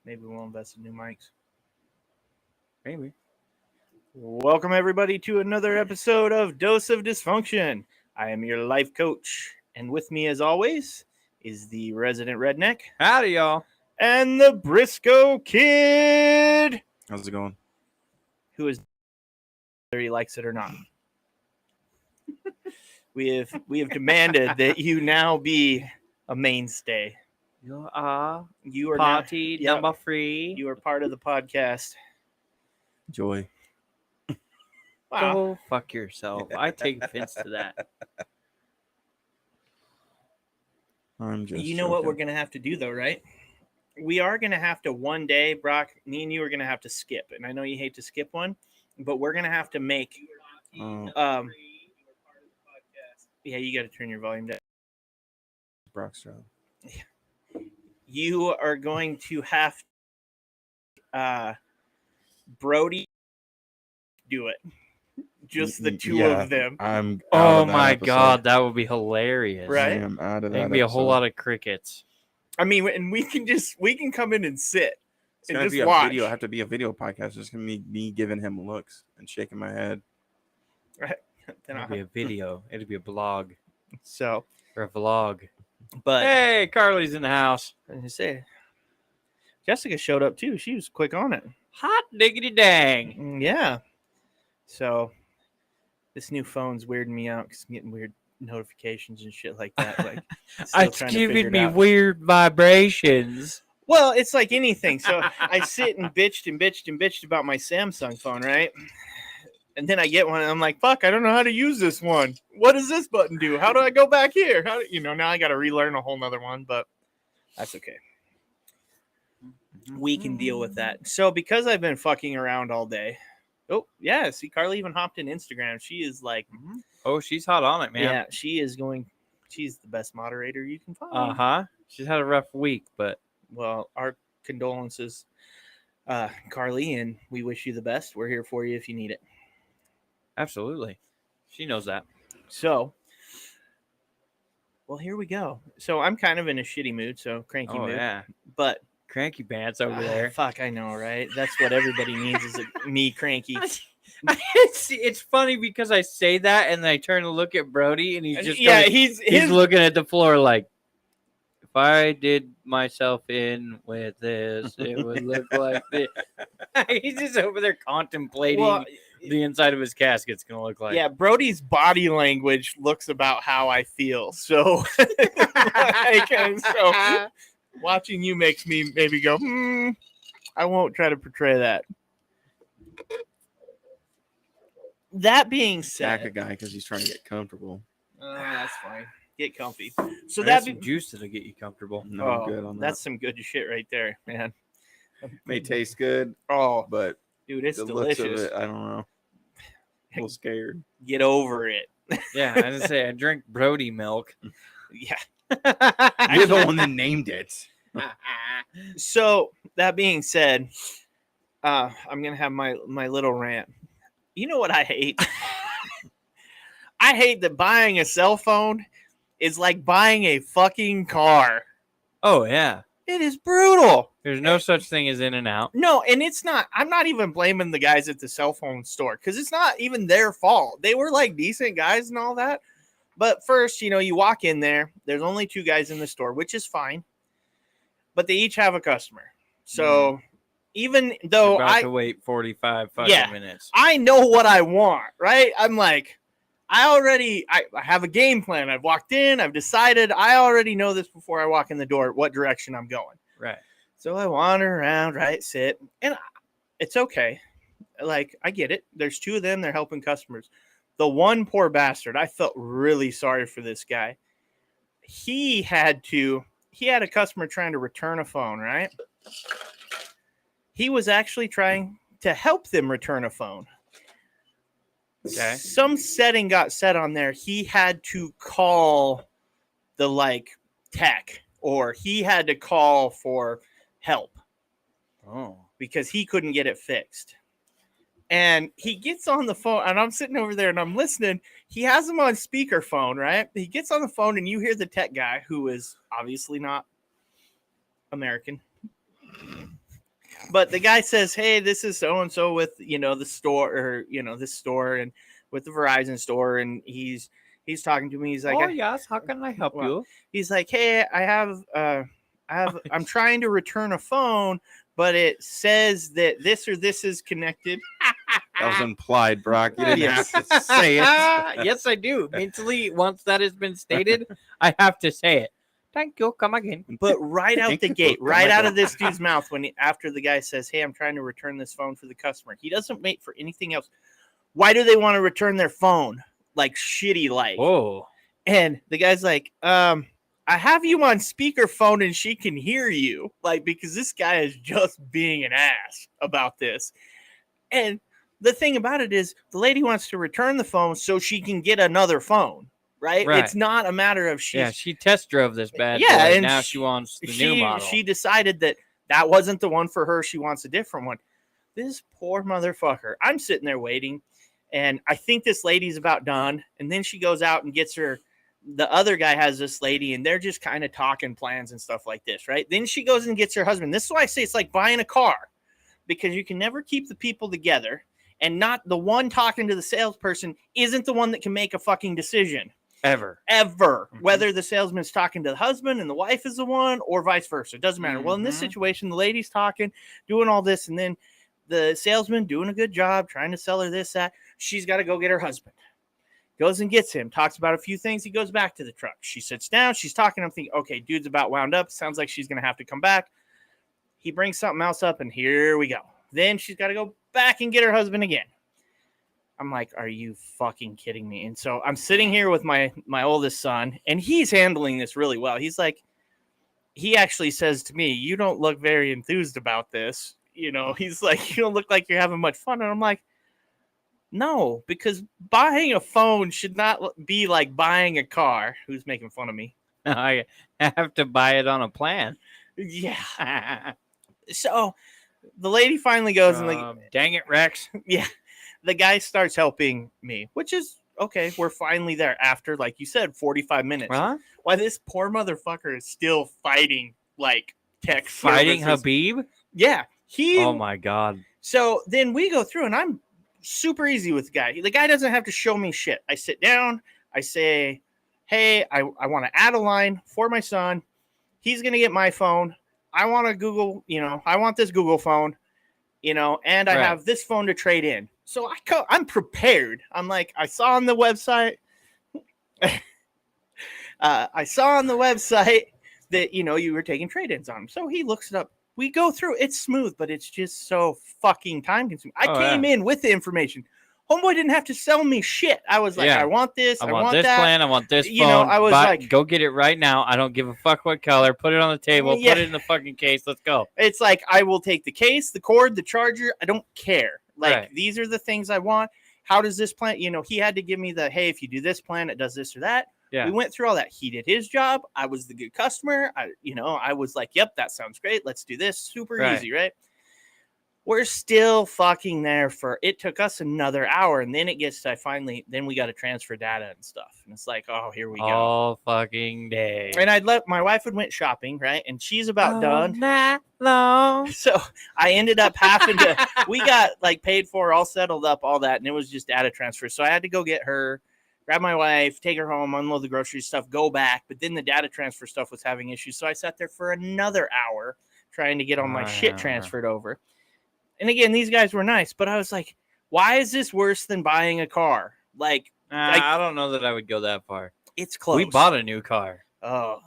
Maybe we'll invest in new mics. Maybe. Welcome everybody to another episode of Dose of Dysfunction. I am your life coach, and with me, as always, is the resident redneck Howdy, y'all. and the Briscoe kid, How's it going? who is whether he likes it or not. We have demanded that you now be a mainstay. You are You are party now, number 3. You are part of the podcast. Joy. Wow. Go fuck yourself. I take offense to that. I'm just You know what we're joking. going to have to do, though, right? We are going to have to one day, Brock, me and you are going to have to skip. And I know you hate to skip one, but we're going to have to make. Yeah, you got to turn your volume down. Brock's job. You are going to have Brody do it. Just the two Yeah, of them. I'm. out Oh of that my episode. god, that would be hilarious. Right? I am out of that. There'd be a whole episode. lot of crickets. I mean, and we can come in and sit It's and gonna just be a watch. video. Have to be a video podcast. It's gonna be me giving him looks and shaking my head. Right? Then It'd be a video. It'd be a blog so, or a vlog. but Hey, Carly's in the house. I say, Jessica showed up too. She was quick on it. Hot diggity dang. Yeah. So this new phone's weirding me out because I'm getting weird notifications and shit like that. Like, still It's trying to figure giving it me out. weird vibrations. Well, it's like anything. So I sit and bitched about my Samsung phone, right? And then I get one, and I'm like, "Fuck! I don't know how to use this one. What does this button do? How do I go back here? How do, now I got to relearn a whole nother one, but that's okay. We can deal with that. So because I've been fucking around all day. Oh yeah, see, Carly even hopped in Instagram. She is like, Oh, she's hot on it, man. yeah, she is going. She's the best moderator you can find. Uh-huh. She's had a rough week, but Well, our condolences, Carly, and we wish you the best. We're here for you if you need it. absolutely. She knows that. So, well, here we go. So I'm kind of in a shitty mood, so cranky Oh, mood. yeah. But Cranky pants over there. fuck, I know, right? That's what everybody needs is me cranky. It's funny because I say that and then I turn to look at Brody and he's just Yeah, going, he's looking at the floor like, if I did myself in with this, it would look like this. He's just over there contemplating Well, the inside of his casket's gonna look like. yeah, Brody's body language looks about how I feel. So, so watching you makes me maybe go, I won't try to portray that. That being Sack a said, guy because he's trying to get comfortable. that's fine. Get comfy. So I got that some juice that'll get you comfortable. No, oh, I'm good on that. that's some good shit right there, man. May taste good, Oh, but dude, it's the looks delicious. of it, I don't know. A little scared. Get over it. Yeah, I was gonna say I drink Brody milk. Yeah. You're the one that named it. So that being said, I'm gonna have my little rant. You know what I hate? I hate that buying a cell phone is like buying a fucking car. Oh yeah. It is brutal. There's no such thing as in and out. No, and it's not. I'm not even blaming the guys at the cell phone store because it's not even their fault. They were like decent guys and all that. But first, you walk in there. There's only 2 guys in the store, which is fine. But they each have a customer. So even though You're about to wait 45 fucking minutes. I know what I want, right? I'm like, I have a game plan. I've walked in. I've decided. I already know this before I walk in the door, what direction I'm going. Right. So I wander around, right, sit, and it's okay. Like, I get it. There's 2 of them. They're helping customers. The one poor bastard, I felt really sorry for this guy. He had a customer trying to return a phone, right? He was actually trying to help them return a phone. Okay. Some setting got set on there. He had to call the tech, or he had to call for help Oh. because he couldn't get it fixed. And he gets on the phone, and I'm sitting over there and I'm listening. He has him on speakerphone, right? He gets on the phone, and you hear the tech guy, who is obviously not American. But the guy says, "Hey, this is so and so with the store or this store and with the Verizon store," and he's talking to me. He's like, Oh yes, how can I help well, you? he's like, "Hey, I'm trying to return a phone, but it says that this or this is connected." That was implied, Brock. You didn't Yes. have to say it. Yes, I do. Mentally, once that has been stated, I have to say it. Thank you. Come again. But right out Thank the you. gate, Oh right my out God. of this dude's mouth, after the guy says, "Hey, I'm trying to return this phone for the customer," he doesn't wait for anything else. Why do they want to return their phone? Like shitty, like. Whoa. And the guy's like, I have you on speakerphone and she can hear you. Like, because this guy is just being an ass about this. And the thing about it is the lady wants to return the phone so she can get another phone, right? Right. It's not a matter of She test drove this bad Yeah, boy. and Now she wants the new model. She decided that wasn't the one for her. She wants a different one. This poor motherfucker. I'm sitting there waiting, and I think this lady's about done. And then she goes out and gets her. The other guy has this lady, and they're just kind of talking plans and stuff like this, right? Then she goes and gets her husband. This is why I say it's like buying a car, because you can never keep the people together, and not the one talking to the salesperson isn't the one that can make a fucking decision. Ever. Mm-hmm. Whether the salesman's talking to the husband and the wife is the one, or vice versa. It doesn't matter. Mm-hmm. Well, in this situation, the lady's talking, doing all this, and then the salesman doing a good job, trying to sell her this, that. She's got to go get her husband. Goes and gets him, talks about a few things. He goes back to the truck. She sits down. She's talking. I'm thinking, okay, dude's about wound up. Sounds like she's going to have to come back. He brings something else up, and here we go. Then she's got to go back and get her husband again. I'm like, are you fucking kidding me? And so I'm sitting here with my oldest son, and he's handling this really well. He's like, he actually says to me, "You don't look very enthused about this." He's like, "You don't look like you're having much fun." And I'm like, no, because buying a phone should not be like buying a car. Who's making fun of me? I have to buy it on a plan. Yeah. So the lady finally goes and dang it, Rex. Yeah. The guy starts helping me, which is okay. We're finally there after, like you said, 45 minutes. Huh? Why this poor motherfucker is still fighting like tech fighting services. Habib? Yeah. Oh my God. So then we go through, and I'm super easy with the guy. The guy doesn't have to show me shit. I sit down. I say, "Hey, I want to add a line for my son. He's going to get my phone. I want to Google, I want this Google phone, and I have this phone to trade in." So I'm prepared. I'm like, I saw on the website. I saw on the website that, you were taking trade-ins on him. So he looks it up. We go through. It's smooth, but it's just so fucking time-consuming. I came in with the information. Homeboy didn't have to sell me shit. I was like, I want this. I want this that plan. I want this phone. I was like, go get it right now. I don't give a fuck what color. Put it on the table. Yeah. Put it in the fucking case. Let's go. It's like, I will take the case, the cord, the charger. I don't care. Like, these are the things I want. How does this plan? He had to give me the, hey, if you do this plan, it does this or that. Yeah. We went through all that. He did his job. I was the good customer. I was like, yep, that sounds great. Let's do this. Super easy, right? We're still fucking there it took us another hour. And then it gets to then we got to transfer data and stuff. And it's like, oh, here we go. All fucking day. And my wife went shopping, right? And she's about done. Night long. So I ended up having to, we got like paid for, all settled up, all that. And it was just data transfer. So I had to go get her, grab my wife, take her home, unload the grocery stuff, go back. But then the data transfer stuff was having issues. So I sat there for another hour trying to get all my shit transferred over. And again, these guys were nice, but I was like, why is this worse than buying a car? Like, I don't know that I would go that far. It's close. We bought a new car. Oh.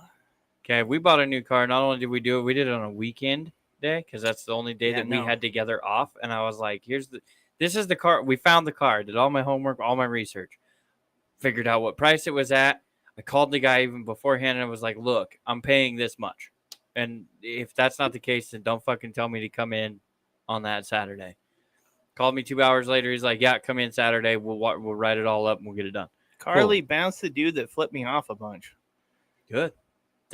Okay, we bought a new car. Not only did we do it, we did it on a weekend day because that's the only day that we had together off. And I was like, this is the car. We found the car, did all my homework, all my research, figured out what price it was at. I called the guy even beforehand and I was like, look, I'm paying this much. And if that's not the case, then don't fucking tell me to come in on that Saturday. Called me 2 hours later. He's like, yeah, come in Saturday. We'll write it all up and we'll get it done. Carly bounced the dude that flipped me off a bunch. Good.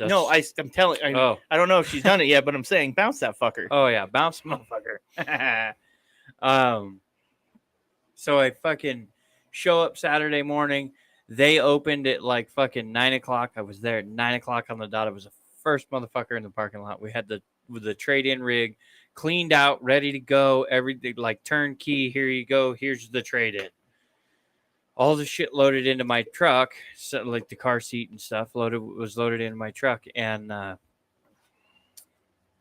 No, I'm telling you. I don't know if she's done it yet, but I'm saying bounce that fucker. Oh, yeah. Bounce motherfucker. So I fucking show up Saturday morning. They opened at like fucking 9 o'clock. I was there at 9 o'clock on the dot. It was a first motherfucker in the parking lot. We had the trade-in rig cleaned out, ready to go, everything like turnkey. Here you go. Here's the trade-in. All the shit loaded into my truck, so like the car seat and stuff was loaded into my truck, and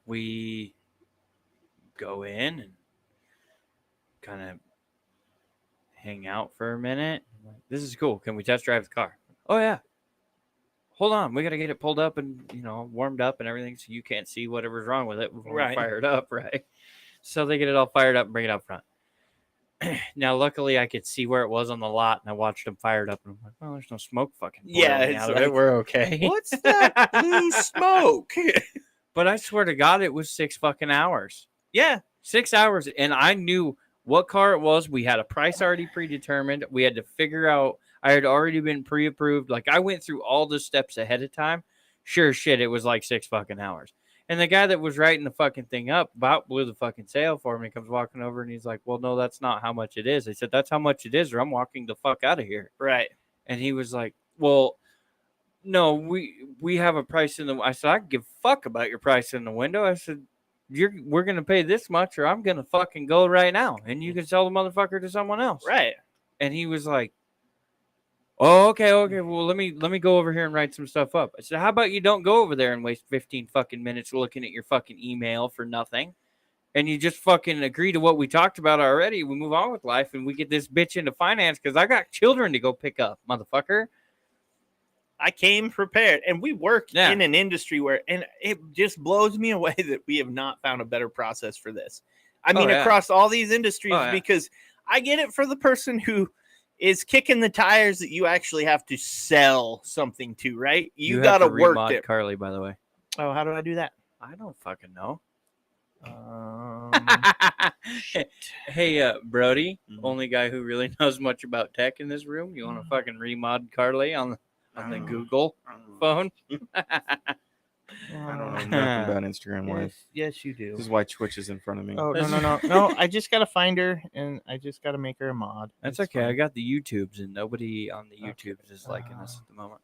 we go in and kind of hang out for a minute. This is cool. Can we test drive the car? Oh yeah. Hold on, we got to get it pulled up and warmed up and everything, so you can't see whatever's wrong with it before we fire it up, right? So they get it all fired up and bring it up front. Now, luckily, I could see where it was on the lot, and I watched them fire it up, and I'm like, well, there's no smoke fucking pouring out of it. We're okay. What's that blue smoke? But I swear to God, it was 6 fucking hours. Yeah. 6 hours, and I knew what car it was. We had a price already predetermined. We had to figure out. I had already been pre-approved. Like, I went through all the steps ahead of time. Sure shit, it was like 6 fucking hours. And the guy that was writing the fucking thing up about blew the fucking sale for me. He comes walking over and he's like, well, no, that's not how much it is. I said, that's how much it is, or I'm walking the fuck out of here. Right. And he was like, well, no, we have a price in the. I said, I give a fuck about your price in the window. I said, we're gonna pay this much, or I'm gonna fucking go right now, and you can sell the motherfucker to someone else. Right. And he was like, oh, okay. Well, let me go over here and write some stuff up. I said, how about you don't go over there and waste 15 fucking minutes looking at your fucking email for nothing, and you just fucking agree to what we talked about already. We move on with life, and we get this bitch into finance because I got children to go pick up, motherfucker. I came prepared, and we work in an industry where, and it just blows me away that we have not found a better process for this. I mean, across all these industries, because I get it for the person who is kicking the tires that you actually have to sell something to, right? You got to work it. Carly, by the way. Oh, how do I do that? I don't fucking know. Hey, Brody, only guy who really knows much about tech in this room. You want to fucking remod Carly on the Google phone? I don't know nothing about Instagram Live. Yes, you do. This is why Twitch is in front of me. Oh, no. I just got to find her, and I just got to make her a mod. That's okay. Fine. I got the YouTubes, and nobody on the YouTubes is liking us at the moment.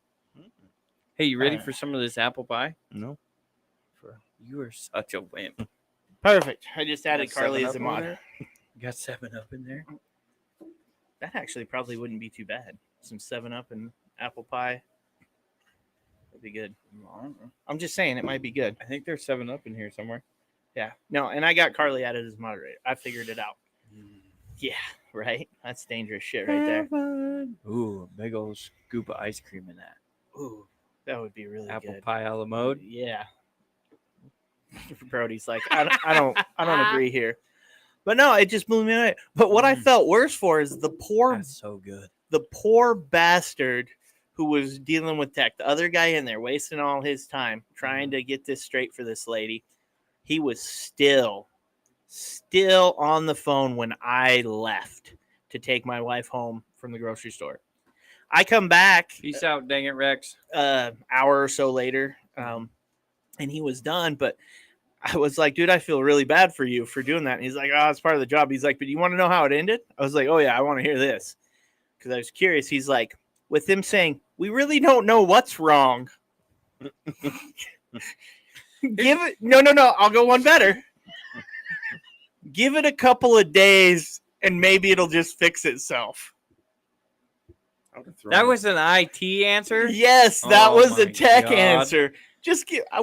Hey, you ready for some of this apple pie? No. You are such a wimp. Perfect. I just added Carly as a mod. You got 7-Up in there? That actually probably wouldn't be too bad. Some 7-Up and apple pie. That'd be good. I'm just saying it might be good. I think there's 7-Up in here somewhere. Yeah. No, and I got Carly added as moderator. I figured it out. Yeah, right? That's dangerous shit right there. Ooh, big old scoop of ice cream in that. Ooh, that would be really apple good. Pie a la mode. Yeah. Brody's like, I don't agree here. But no, it just blew me away. But what I felt worse for is the poor. That's so good. The poor bastard who was dealing with tech, the other guy in there wasting all his time trying to get this straight for this lady. He was still on the phone when I left to take my wife home from the grocery store. I come back. Peace out, dang it, Rex. Hour or so later, and he was done. But I was like, dude, I feel really bad for you for doing that. And he's like, oh, it's part of the job. He's like, but you want to know how it ended? I was like, oh, yeah, I want to hear this. Because I was curious. He's like, with him saying, we really don't know what's wrong. Give it. No. I'll go one better. Give it a couple of days and maybe it'll just fix itself. That was an IT answer? Yes, that was a tech answer.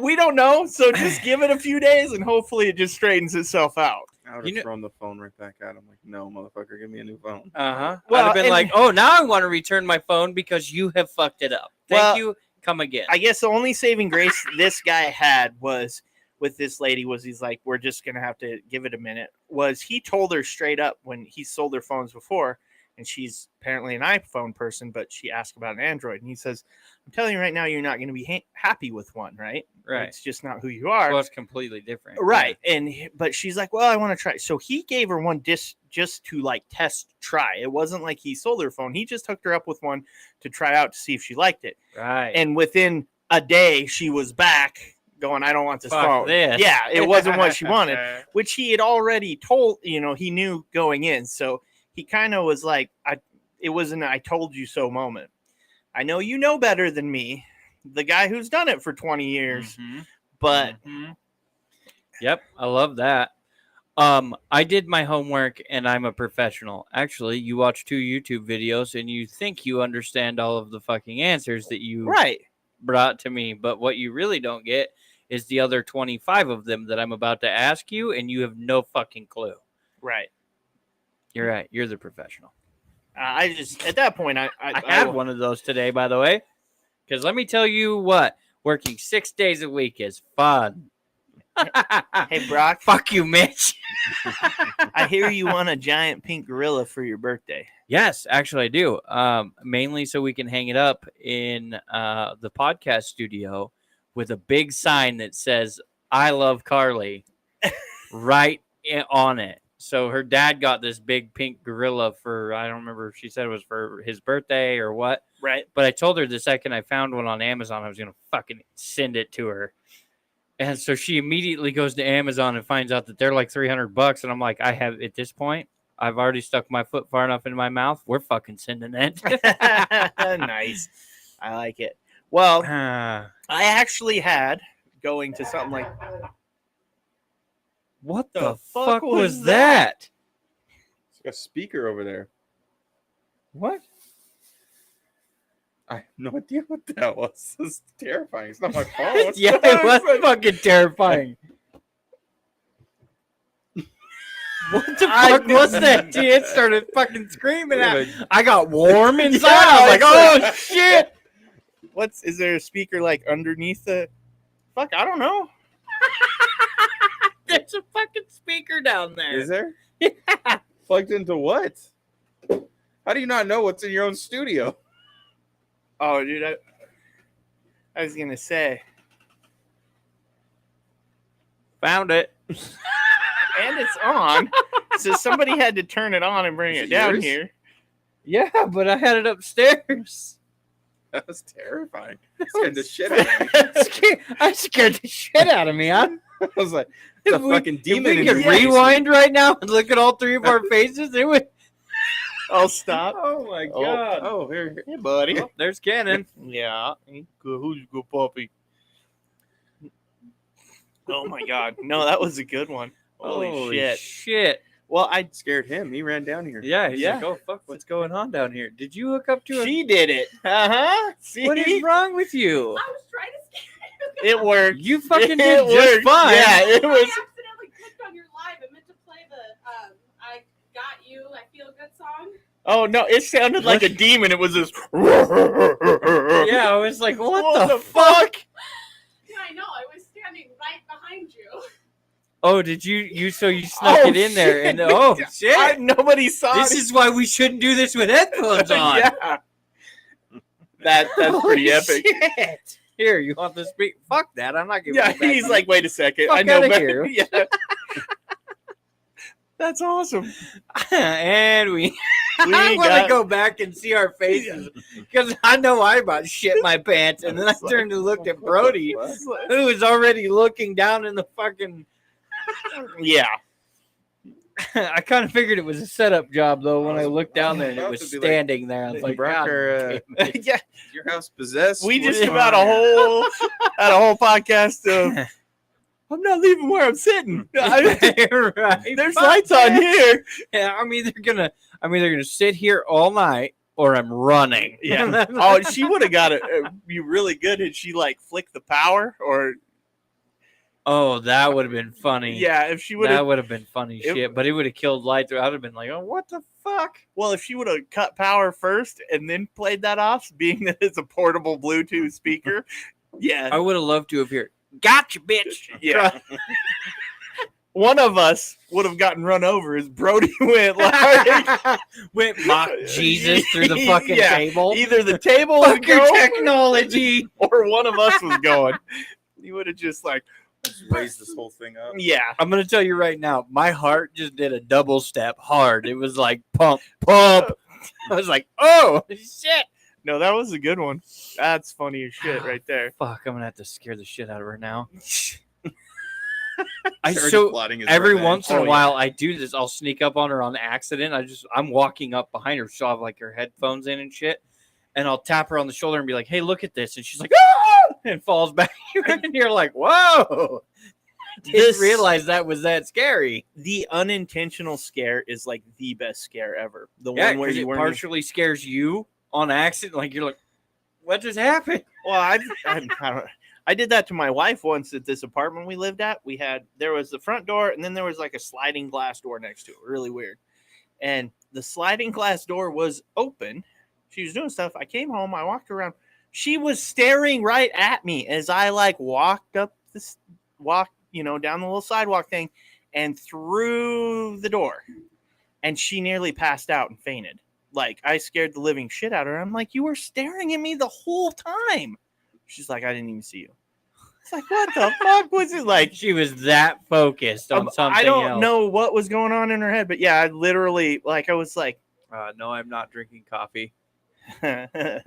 We don't know, so just give it a few days and hopefully it just straightens itself out. I would have thrown the phone right back at him. Like, no, motherfucker, give me a new phone. Well, I'd have been like, oh, now I want to return my phone because you have fucked it up. Thank you. Come again. I guess the only saving grace this guy had was with this lady was he's like, we're just going to have to give it a minute. Was he told her straight up when he sold her phones before, and she's apparently an iPhone person, but she asked about an Android. And he says, I'm telling you right now, you're not going to be happy with one, right? Right. It's just not who you are. Well, it's completely different. Right. Yeah. But she's like, well, I want to try. So he gave her one just to like test try. It wasn't like he sold her phone. He just hooked her up with one to try out to see if she liked it. Right. And within a day, she was back going, I don't want this phone. Yeah, it wasn't what she wanted, which he had already told, he knew going in. So he kind of was like, it was an I told you so moment. I know you know better than me, the guy who's done it for 20 years. Mhm. But Mhm. Yep, I love that. I did my homework and I'm a professional. Actually, you watch 2 YouTube videos and you think you understand all of the fucking answers that you right. brought to me, but what you really don't get is the other 25 of them that I'm about to ask you, and you have no fucking clue. Right. You're right. You're the professional. I just, at that point, I had one of those today, by the way, because let me tell you what, working 6 days a week is fun. Hey, Brock. Fuck you, Mitch. I hear you want a giant pink gorilla for your birthday. Yes, actually I do. Mainly so we can hang it up in the podcast studio with a big sign that says, I love Carly, right on it. So her dad got this big pink gorilla for, I don't remember if she said it was for his birthday or what. Right. But I told her the second I found one on Amazon, I was going to fucking send it to her. And so she immediately goes to Amazon and finds out that they're like $300. And I'm like, at this point, I've already stuck my foot far enough in my mouth. We're fucking sending it. Nice. I like it. Well, I actually had going to something like, what the the fuck fuck was was that? It's got a speaker over there. What? I have no idea what that was. This is terrifying. It's not my phone. Yeah, it was fucking terrifying. What the fuck was that? Dude, it started fucking screaming at me. I got warm inside. Yeah, I was like, oh shit. is there a speaker like underneath the, fuck, I don't know. There's a fucking speaker down there. Is there? Yeah. Plugged into what? How do you not know what's in your own studio? Oh, dude, I was going to say. Found it. And it's on. So somebody had to turn it on and bring it down yours? here. Yeah, but I had it upstairs. That was terrifying. Scared the shit out of me. I scared the shit out of me, huh? I was like, the fucking demon If we in could your face. rewind right now and look at all 3 of our faces, it would. I'll stop. Oh my Oh, god. oh, here. Hey, buddy. Oh, there's Cannon. Yeah. Who's a good puppy? Oh, my God. No, that was a good one. Holy shit. Well, I Scared him. He ran down here. Yeah, he's Yeah. like, oh, fuck, what's going on down here? Did you hook up to a... She did it. Uh-huh. See? What is wrong with you? I was trying to scare you. It worked. You fucking It did just worked. fine. Yeah, it I was. accidentally clicked on your live. I meant to play the I Got You, I Feel Good song. Oh, no. It sounded like a demon. It was this. Yeah, I was like, what the fuck? Yeah, I know. I was standing right behind you. Oh, did you snuck it in there? And oh, shit. Nobody saw This it. is why we shouldn't do this with headphones on. Yeah. That's pretty Holy epic. shit. Here, you want the speak? Fuck that. I'm not giving Yeah, it back he's to like, wait a second. Fuck I know outta better. here. Yeah. That's awesome. you. And we I We want to got- go back and see our faces because I know I about shit my pants, and then I turned and looked at Brody, who was already looking down in the fucking. Yeah. I kind of figured it was a setup job though when I looked down there and it about was to be like, standing there. I was like, Brock, God or, damn it. Yeah. your house possessed. We What's just going about on a here? whole podcast of I'm not leaving where I'm sitting. Right. There's Fuck lights on that. here. Yeah, I'm either gonna sit here all night or I'm running. Yeah. Oh, she would have got it. Be really good had she like flicked the power or Oh, that would have been funny. yeah. If she would That have would have been funny It- shit, but it would have killed lights. I would have been like, oh, what the fuck? well, if she would have cut power first and then played that off, being that it's a portable Bluetooth speaker. Yeah. I would have loved to have heard, gotcha, bitch. Yeah. One of us would have gotten run over as Brody went like Went mock Jesus through the fucking Yeah. table. either the table was Fuck your going technology. or one of us was going. You would have just like, Just raise this whole thing up. yeah. I'm gonna tell you right now, my heart just did a double step hard. It was like pump, pump. I was like, oh shit. No, that was a good one. That's funny as shit right there. Fuck, I'm gonna have to scare the shit out of her now. Already plotting his Every revenge. once in Oh, a yeah. while I do this. I'll sneak up on her on accident. I'm walking up behind her. She'll have like her headphones in and shit. And I'll tap her on the shoulder and be like, hey, look at this. And she's like, ah! and falls back, and you're like, "Whoa!" Didn't realize that was that scary. The unintentional scare is like the best scare ever. The Yeah, one where you it partially scares you on accident. Like you're like, "What just happened?" Well, I did that to my wife once at this apartment we lived at. There was the front door, and then there was like a sliding glass door next to it. Really weird. And the sliding glass door was open. She was doing stuff. I came home. I walked around. She was staring right at me as I like walked down the little sidewalk thing and through the door. And she nearly passed out and fainted. Like, I scared the living shit out of her. I'm like, you were staring at me the whole time. She's like, I didn't even see you. It's like, what the fuck was it like? She was that focused on something I don't else. know what was going on in her head, but yeah, I literally, like, I was like, no, I'm not drinking coffee. A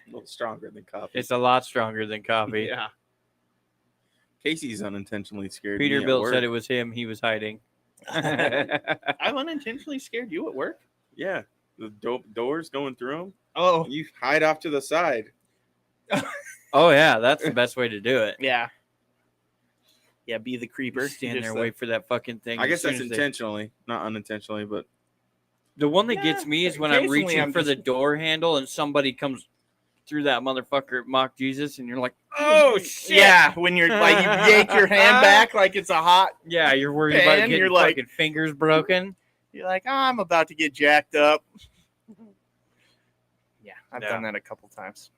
little stronger than coffee. It's a lot stronger than coffee. Yeah. Casey's unintentionally scared. Peterbilt said it was him. He was hiding. I've unintentionally scared you at work. Yeah, the doors going through them. Oh, You hide off to the side. Oh yeah, that's the best way to do it. yeah. Yeah, be the creeper. Stand there Just and wait for that fucking thing. I guess as soon that's as they- intentionally, not unintentionally, but The one that Yeah, gets me is when I'm occasionally reaching I'm for the just- door handle and somebody comes through that motherfucker at mock Jesus, and you're like, oh shit. Yeah, when you're like, you yank your hand back like it's a hot. Yeah, you're worried Pan, about getting you're like- fucking fingers broken. You're like, oh, I'm about to get jacked up. Yeah, I've Yeah. done that a couple times.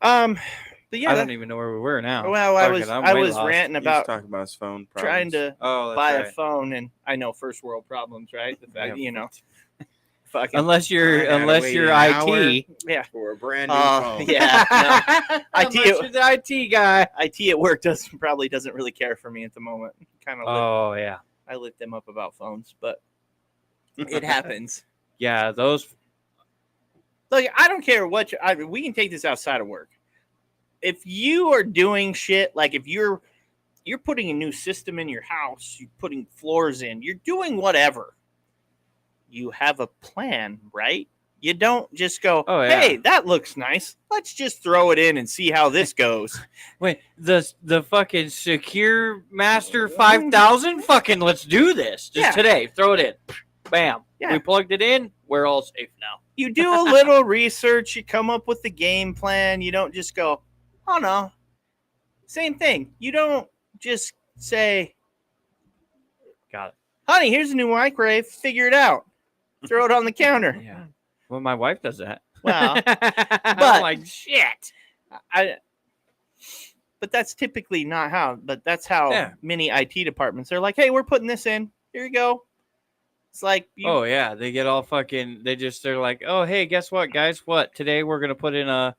But yeah, I don't even know where we were now. well, I Fuck was it, I'm I way was lost. ranting he's about talking about his phone. trying problems. to Oh, that's buy right. a phone, and I know first world problems, right? The fact, Yeah. Fucking Unless you're I gotta wait you're an IT. yeah. for a brand new Oh, phone. yeah. No. Unless you're the IT guy. IT at work probably doesn't really care for me at the moment. Kind of, Oh yeah, I lit them up about phones, but it happens. yeah. Those. Look, I don't care what we can take this outside of work. If you are doing shit, like if you're putting a new system in your house, you're putting floors in, you're doing whatever. You have a plan, right? You don't just go, Oh, yeah. hey, that looks nice. Let's just throw it in and see how this goes. Wait, the fucking Secure Master 5000. Fucking let's do this just Yeah. today. Throw it in. Bam. Yeah. We plugged it in. We're all safe now. You do a little research, you come up with the game plan. You don't just go, oh no. Same thing. You don't just say, Got it. honey, here's a new microwave. Figure it out. Throw it on the counter. Yeah. Well, my wife does that. Well, I'm like shit. But that's typically not how. But that's how Yeah. many IT departments are like, hey, we're putting this in. Here you go. It's like, Oh yeah, they get all fucking. They're like, oh hey, guess what, guys? What today we're gonna put in a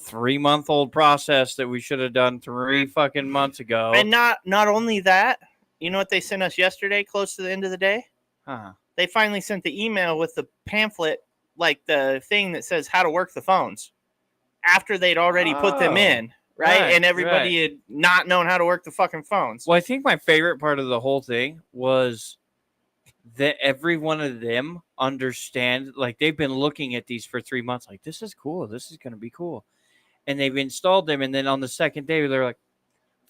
3-month-old process that we should have done 3 fucking months ago. and not only that. You know what they sent us yesterday, close to the end of the day? Huh. They finally sent the email with the pamphlet, like the thing that says how to work the phones, after they'd already put them Oh, in, right? right, And everybody had not known how to work the fucking phones. Well, I think my favorite part of the whole thing was that every one of them understand, like they've been looking at these for 3 months, like this is cool, this is gonna be cool, and they've installed them, and then on the second day they're like,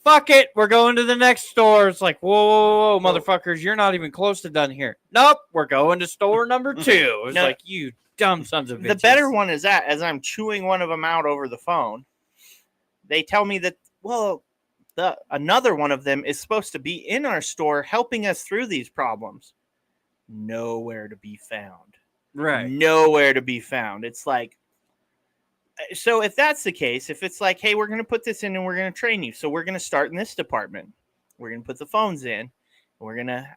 fuck it, we're going to the next store. It's like, whoa, motherfuckers, you're not even close to done here. Nope, we're going to store number 2. It's No. like, you dumb sons of bitches. The better one is that as I'm chewing one of them out over the phone, they tell me that, well, another one of them is supposed to be in our store helping us through these problems. Nowhere to be found. Right. Nowhere to be found. It's like, so if that's the case, if it's like, hey, we're going to put this in and we're going to train you. So we're going to start in this department. We're going to put the phones in.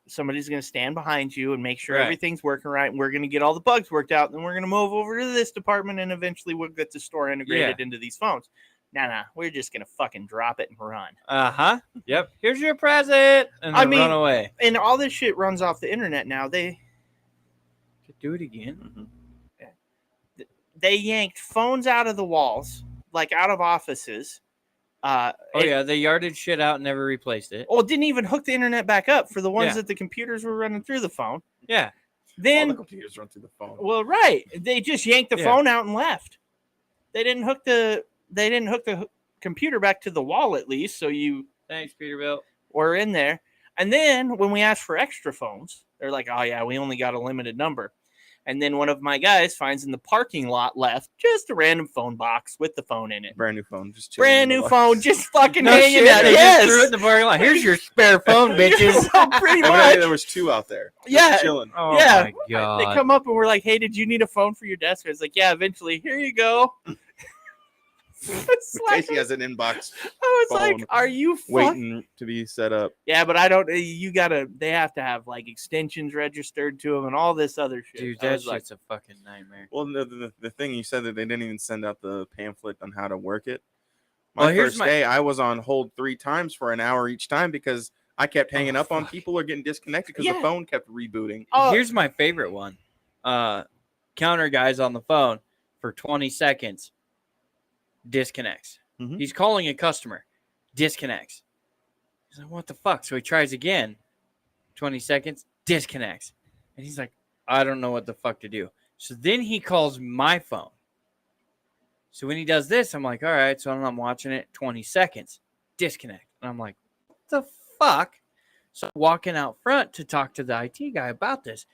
Somebody's going to stand behind you and make sure Right. everything's working right. And we're going to get all the bugs worked out. Then we're going to move over to this department and eventually we'll get the store integrated into these phones. Nah, we're just going to fucking drop it and run. Uh-huh. Yep. Here's your present. And I then mean- run away. And all this shit runs off the internet now. They Do it again. yanked phones out of the walls, like out of offices. Oh, yeah. They yarded shit out and never replaced it. Well, didn't even hook the internet back up for the ones Yeah. that the computers were running through the phone. Yeah. All the Then, computers run through the phone. well, right. They just yanked the Yeah. phone out and left. They didn't hook the computer back to the wall at least, so you Thanks, Peterbilt. were in there. And then when we asked for extra phones, they're like, "Oh yeah, we only got a limited number." And then one of my guys finds in the parking lot left just a random phone box with the phone in it. Brand new phone, just chilling Brand in the new box. phone, just fucking No hanging shit, out. they Yes, just threw it in the parking lot. Here's your spare phone, bitches. Well, pretty Evidently, much. there was 2 out there. Just Yeah. chilling. Oh Yeah. my god. They come up and we're like, "Hey, did you need a phone for your desk?" I was like, "Yeah, eventually. Here you go." It's like- Casey has an inbox I was phone like, "Are you fucking?" waiting to be set up. Yeah, but I don't. You gotta. They have to have like extensions registered to them and all this other shit. Dude, I that was like, shit's a fucking nightmare. Well, the thing you said that they didn't even send out the pamphlet on how to work it. Well, My here's first my- day, I was on hold 3 times for an hour each time because I kept hanging up on fuck. people or getting disconnected because Yeah. the phone kept rebooting. "Oh, Here's my favorite one. Counter guy's on the phone for 20 seconds. Disconnects. Mhm. He's calling a customer. Disconnects. He's like, what the fuck? So he tries again. 20 seconds. Disconnects. And he's like, I don't know what the fuck to do. So then he calls my phone. So when he does this, I'm like, all right. So I'm watching it. 20 seconds. Disconnect. And I'm like, what the fuck? So I'm walking out front to talk to the IT guy about this.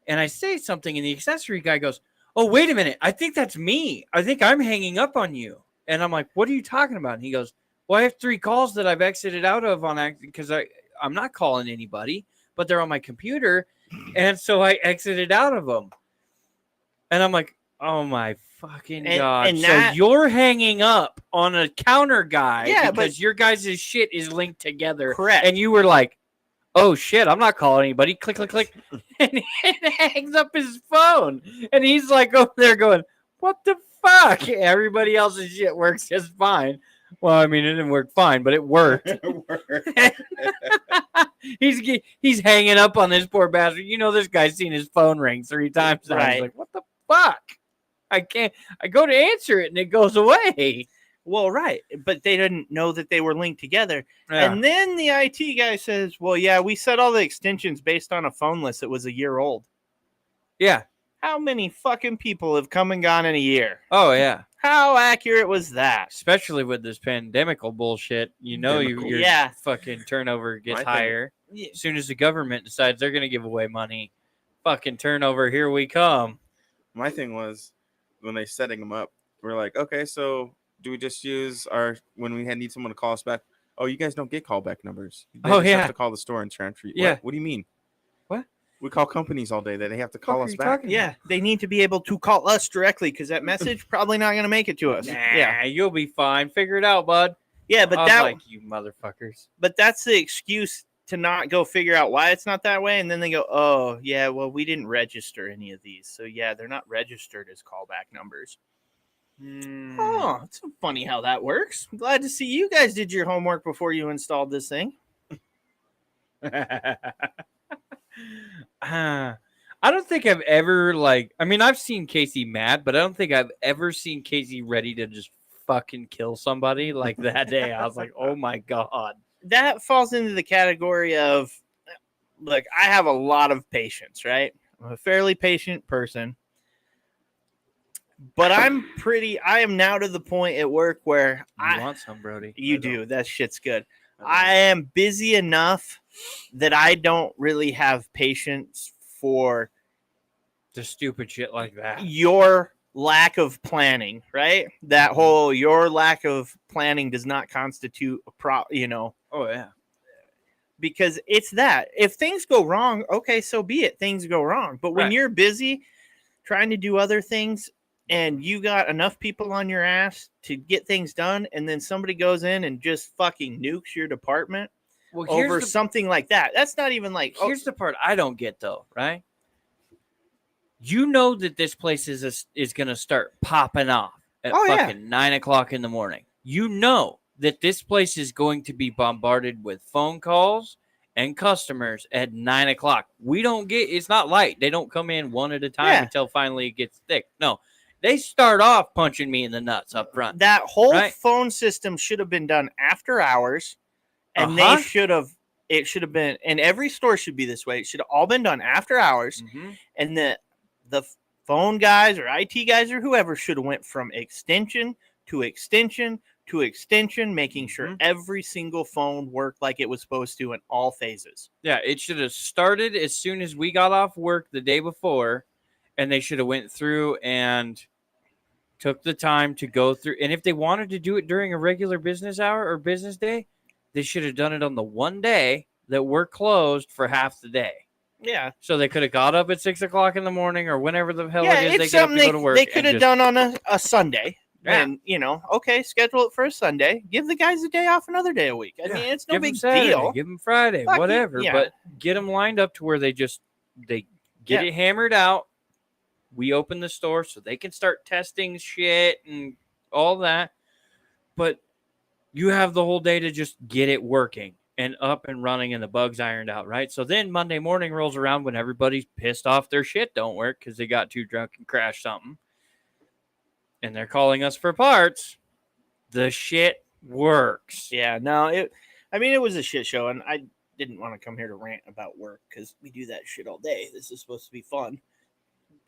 And I say something, and the accessory guy goes, oh, wait a minute. I think that's me. I think I'm hanging up on you. And I'm like, what are you talking about? And he goes, well, I have 3 calls that I've exited out of on accident because I'm not calling anybody, but they're on my computer. And so I exited out of them. And I'm like, oh my fucking God. and So that- you're hanging up on a counter guy Yeah, because but- your guys' shit is linked together. correct." And you were like, oh shit, I'm not calling anybody. Click, click, click. And he hangs up his phone. And he's like over there going, what the fuck? Everybody else's shit works just fine. Well, I mean, it didn't work fine, but it worked. He's hanging up on this poor bastard. You know, this guy's seen his phone ring 3 times now. Right. He's like, what the fuck? I can't. I go to answer it and it goes away. Well, right, but they didn't know that they were linked together. Yeah. And then the IT guy says, "Well, yeah, we set all the extensions based on a phone list that was a year old." Yeah. How many fucking people have come and gone in a year? Oh, yeah. How accurate was that? Especially with this pandemical bullshit. You know, your Yeah. fucking turnover gets My thing- higher. As soon as the government decides they're going to give away money, fucking turnover, here we come. My thing was when they setting them up, we're like, okay, so do we just use our when we need someone to call us back? Oh, you guys don't get callback numbers. They Oh, just yeah. have to call the store and transfer you. Yeah. What do you mean? What? We call companies all day that they have to call Fuck are us you back. talking Yeah, they need to be able to call us directly because that message probably not going to make it to us. Nah, Yeah, you'll be fine. Figure it out, bud. yeah, but I was that like, you motherfuckers. but that's the excuse to not go figure out why it's not that way, and then they go, "Oh, yeah, well, we didn't register any of these, so yeah, they're not registered as callback numbers." Oh, it's funny how that works. I'm glad to see you guys did your homework before you installed this thing. I don't think I've ever I've seen Casey mad, but I don't think I've ever seen Casey ready to just fucking kill somebody like that day. I was like, oh my God. That falls into the category of, look, I have a lot of patience, right? I'm a fairly patient person. But I am now to the point at work where You want some, Brody? you do. That shit's good. I am busy enough that I don't really have patience for The stupid shit like that. your lack of planning, right? That whole your lack of planning does not constitute a Oh, yeah. because it's that. If things go wrong, okay, so be it. Things go wrong. But when Right. you're busy trying to do other things and you got enough people on your ass to get things done, and then somebody goes in and just fucking nukes your department Well, over something like that. That's not even like, oh, Here's the part I don't get, though, right? You know that this place is going to start popping off at Oh, yeah. fucking 9 o'clock in the morning. You know that this place is going to be bombarded with phone calls and customers at 9 o'clock. It's not light. They don't come in one at a time Yeah. until finally it gets thick. No, they start off punching me in the nuts up front. that whole Right. phone system should have been done after hours, and Uh-huh. it should have been, and every store should be this way. It should have all been done after hours, Mhm. and the phone guys or IT guys or whoever should have went from extension to extension to extension, making sure every single phone worked like it was supposed to in all phases. Yeah, it should have started as soon as we got off work the day before, and they should have went through and took the time to go through. And if they wanted to do it during a regular business hour or business day, they should have done it on the one day that we're closed for half the day. Yeah. So they could have got up at 6 o'clock in the morning or whenever the hell it is they get up to go to work. They could have done on a Sunday. Yeah. And, okay, schedule it for a Sunday. Give the guys a day off another day a week. I mean, it's no Give big them Saturday, deal. Give them Friday, Fuck whatever. yeah. But get them lined up to where they get it hammered out. We open the store so they can start testing shit and all that. But you have the whole day to just get it working and up and running and the bugs ironed out, right? So then Monday morning rolls around when everybody's pissed off their shit don't work because they got too drunk and crashed something. And they're calling us for parts. The shit works. Yeah, no, it was a shit show, and I didn't want to come here to rant about work because we do that shit all day. This is supposed to be fun.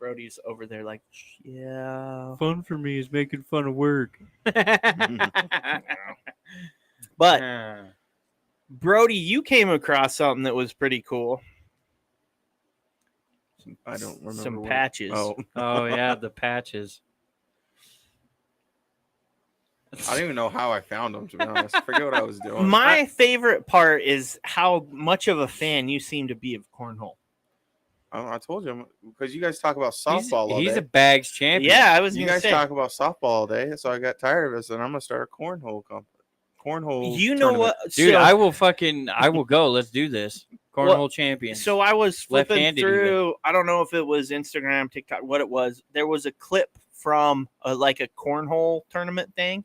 Brody's over there like, yeah. Fun for me is making fun of work. But, Brody, you came across something that was pretty cool. I don't remember. Some patches. Oh, yeah, the patches. I don't even know how I found them, to be honest. I forget what I was doing. My favorite part is how much of a fan you seem to be of cornhole. I told you, because you guys talk about softball all He's day. a bags champion. Yeah, I was You going to guys say. talk about softball all day, so I got tired of it, and I'm going to start a cornhole You know tournament. what? Dude, So, I will go. Let's do this. Cornhole champion. So I was flipping Left-handed through, I don't know if it was Instagram, TikTok, what it was. There was a clip from a cornhole tournament thing.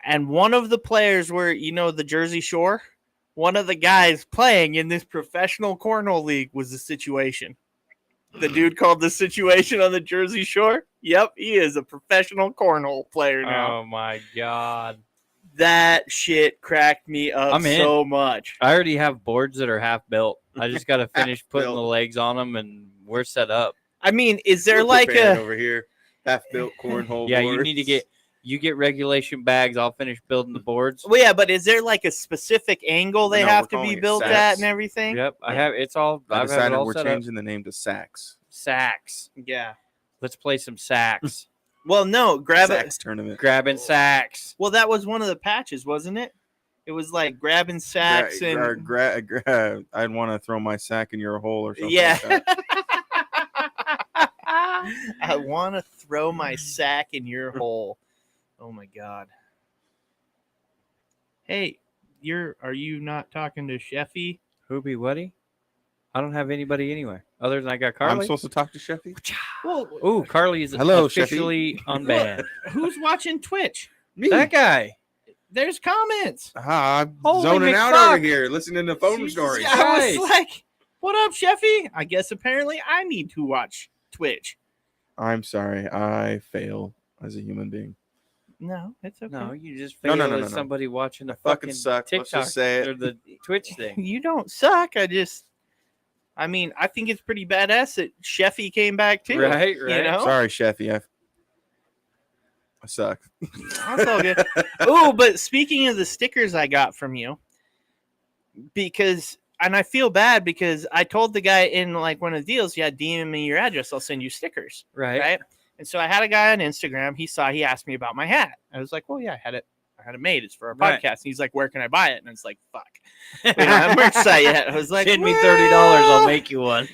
And one of the players were, the Jersey Shore, one of the guys playing in this professional cornhole league was the situation. The dude called the situation on the Jersey Shore. Yep, he is a professional cornhole player now. Oh, my God. That shit cracked me up so much. I already have boards that are half built. I just got to finish putting built. the legs on them, and we're set up. I mean, is there We're prepared a... over here, half-built cornhole Yeah, boards. you need to get regulation bags. I'll finish building the boards. Well, yeah, but is there a specific angle they No, have we're to be calling it built sacks. at and everything? Yep, I have. It's all. I I've had it decided all we're set up. changing the name to Sacks. Sacks. Yeah. Let's play some sacks. Well, no, Sacks tournament. Grabbing sacks. Well, that was one of the patches, wasn't it? It was like grabbing sacks and I'd want to throw my sack in your hole or something. yeah. Like that. I want to throw my sack in your hole. Oh my god. Hey, are you not talking to Sheffy? Hoobie Wuddy? I don't have anybody anywhere other than I got Carly. I'm supposed to talk to Sheffy? Well, Ooh, Carly is Hello, officially unbanned. who's watching Twitch? Me. That guy. There's comments. I'm Holy zoning out McFuck. over here, listening to phone Jesus stories. Christ. I was like, "What up, Sheffy?" I guess apparently I need to watch Twitch. I'm sorry. I fail as a human being. No, it's okay. No, you just No, fail no, as no. somebody watching the fucking fucking suck. Let's TikTok just say it. or the Twitch thing. You don't suck. I mean, I think it's pretty badass that Sheffy came back too. Right. You know? Sorry, Sheffy. I suck. That's all good. Oh, but speaking of the stickers I got from you, and I feel bad because I told the guy in one of the deals, yeah, DM me your address, I'll send you stickers. Right. And so I had a guy on Instagram. He asked me about my hat. I was like, well, yeah, I had it made. It's for a Right. podcast. And he's like, where can I buy it? And I was like, fuck. We don't have merch site yet. I was like, Send me $30. I'll make you one.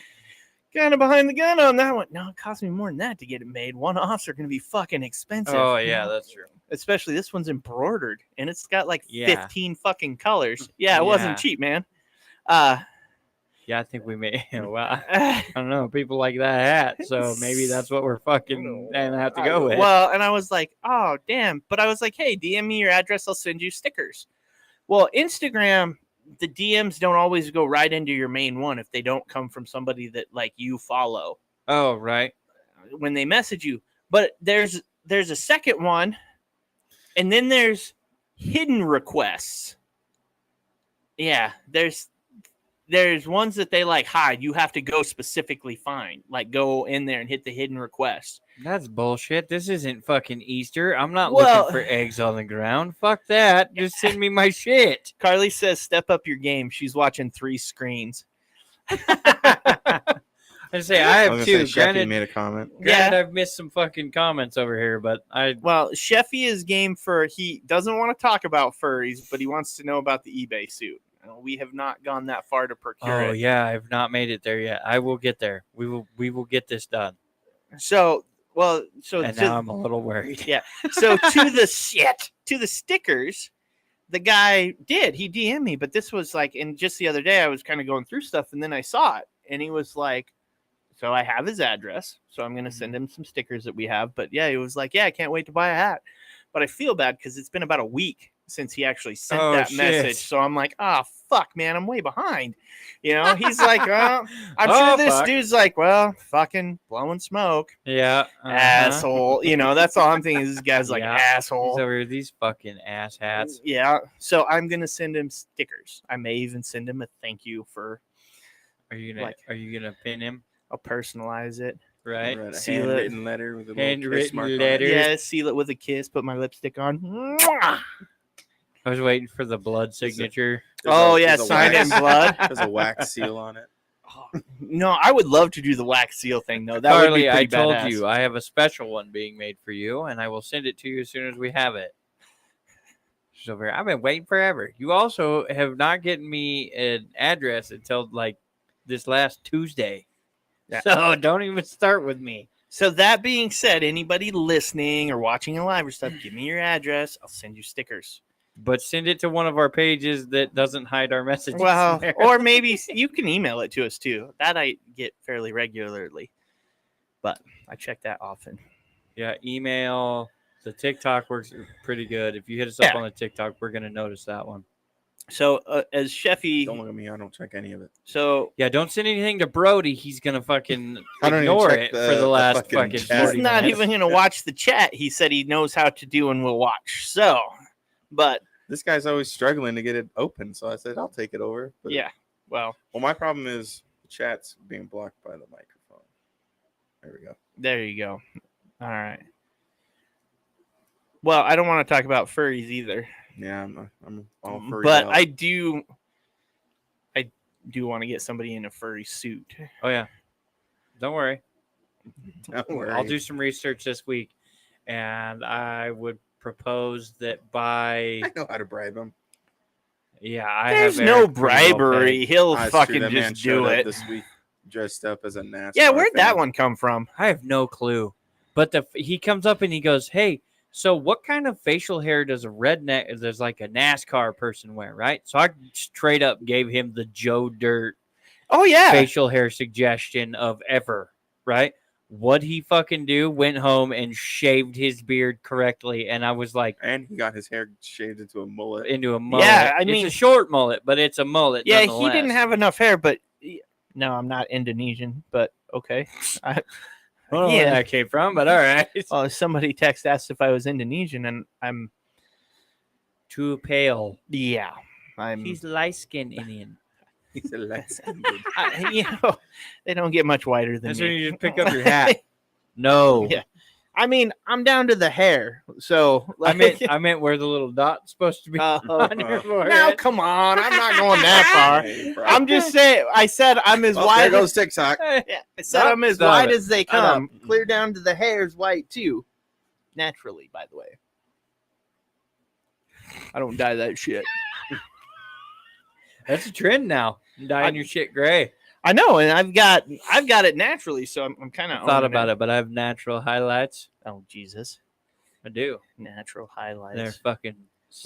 kind of behind the gun on that one. No, it cost me more than that to get it made. One-offs are going to be fucking expensive. Oh yeah, that's true. Especially this one's embroidered and it's got Yeah. 15 fucking colors. Yeah, it Yeah. wasn't cheap, man. Yeah, I think we may. Well, I don't know. People like that hat, so maybe that's what we're fucking gonna have to go with. Well, and I was like, oh, damn. But I was like, hey, DM me your address. I'll send you stickers. Well, Instagram, the DMs don't always go right into your main one if they don't come from somebody that you follow Oh, right. when they message you. But there's a second one, and then there's hidden requests. Yeah, there's there's ones that they like hide. You have to go specifically find, like go in there and hit the hidden request. That's bullshit. This isn't fucking Easter. I'm not Well- looking for eggs on the ground. Fuck that. Just send me my shit. Carly says, "Step up your game." She's watching 3 screens. I say I have was two. gonna say, Sheffy Granted, made a comment. I've missed some fucking comments over here, but Well, Sheffy is game for. He doesn't want to talk about furries, but he wants to know about the eBay suit. We have not gone that far to procure it. yeah, I've not made it there yet. I will get there. We will get this done. So And now I'm a little worried. yeah. So to the stickers, the guy he DM'd me, but this was like, and just the other day I was kind of going through stuff, and then I saw it, and he was like, so I have his address, so I'm gonna send him some stickers that we have. But yeah, he was like, yeah, I can't wait to buy a hat, but I feel bad because it's been about a week since he actually sent that shit. message. So I'm like, fuck, man, I'm way behind. He's like, I'm Oh, sure this fuck. dude's like, well, fucking blowing smoke, Yeah. asshole. That's all I'm thinking. Is this guy's like Yeah. asshole. He's over here, these fucking ass hats. Yeah. So I'm gonna send him stickers. I may even send him a thank you for. Are you gonna pin him? I'll personalize it. Right. Read a Seal it. handwritten letter with a little Handwritten kiss mark on it. letter. Yeah, seal it with a kiss. Put my lipstick on. Mwah! I was waiting for the blood signature. There's a signed in wax- blood. There's a wax seal on it. No, I would love to do the wax seal thing though. That would be Carly, I pretty told badass. you I have a special one being made for you, and I will send it to you as soon as we have it. She's over here. I've been waiting forever. You also have not gotten me an address until like this last Tuesday. Yeah. So don't even start with me. So that being said, anybody listening or watching a live or stuff, give me your address. I'll send you stickers. But send it to one of our pages that doesn't hide our messages. Well, there. or maybe you can email it to us too. That I get fairly regularly, but I check that often. Yeah, email. The TikTok works pretty good. If you hit us up Yeah. on the TikTok, we're gonna notice that one. So as Sheffy, Don't look at me. I don't check any of it. so Yeah, don't send anything to Brody. He's gonna fucking I don't even ignore check it the- for the the last fucking fucking chat. 40 he's not minutes. even going to watch the chat. He said he knows how to do and will watch. So, but This guy's always struggling to get it open, so I said I'll take it over. But, yeah, well, my problem is the chat's being blocked by the microphone. There we go. there you go. All right. Well, I don't want to talk about furries either, Yeah, I'm all furry. but out. I do want to get somebody in a furry suit. Oh yeah, don't worry. Don't worry. I'll do some research this week, and I would propose that by I know how to bribe him. There's no bribery. He'll Ah, it's true, fucking that man just showed do up it. this week dressed up as a NASCAR. Yeah, where'd that fan. one come from? I have no clue. But he comes up and he goes, "Hey, so what kind of facial hair does a redneck? There's like a NASCAR person wear, right?" So I straight up gave him the Joe Dirt Oh yeah, facial hair suggestion of ever, right? What he fucking do? Went home and shaved his beard correctly, and I was like, And he got his hair shaved into a mullet. into a mullet. Yeah, I mean- it's a short mullet, but it's a mullet. yeah. He didn't nonetheless. have enough hair, but no, I'm not Indonesian, but okay. I don't know where Yeah. that came from, but all right. Well, somebody asked if I was Indonesian, and I'm Too pale. yeah, I'm. He's light skinned Indian. He's a light-skinned. They don't get much whiter than That's me. when you just pick up your hat. No, Yeah. I mean, I'm down to the hair, so I meant where the little dot's supposed to be on your forehead. now come on, I'm not going that far. Hey, bro. I'm just saying. I said I'm as Well, wide. there goes TikTok. Yeah, I said Stop, I'm as stop wide it. as they Shut up. come. Clear down to the hair's white too, naturally. By the way, I don't dye that shit. That's a trend now. Dyeing your shit gray. I know, and I've got it naturally, so I'm kind of Thought about it, but I have natural highlights. Oh Jesus, I do. natural highlights. They're fucking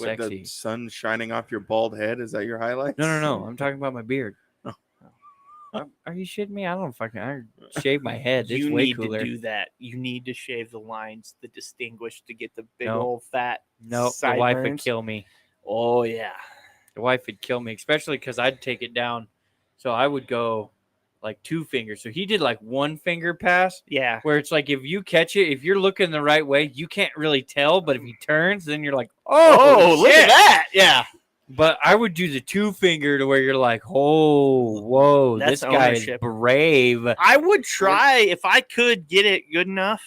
With sexy. the sun shining off your bald head. Is that your highlight? No. I'm talking about my beard. Oh. Are you shitting me? I shave my head. It's You way need cooler. to do that. You need to shave the lines, the distinguished, to get the big No. old fat. No, the wife would sideburns. kill me. Oh yeah. The wife would kill me, especially because I'd take it down. So I would go like 2 fingers. So he did like 1 finger pass, Yeah. where it's like if you catch it, if you're looking the right way, you can't really tell. But if he turns, then you're like, oh, look at shit. that. Yeah. But I would do the 2-finger to where you're like, oh, whoa, That's this guy ownership. is brave. I would try if I could get it good enough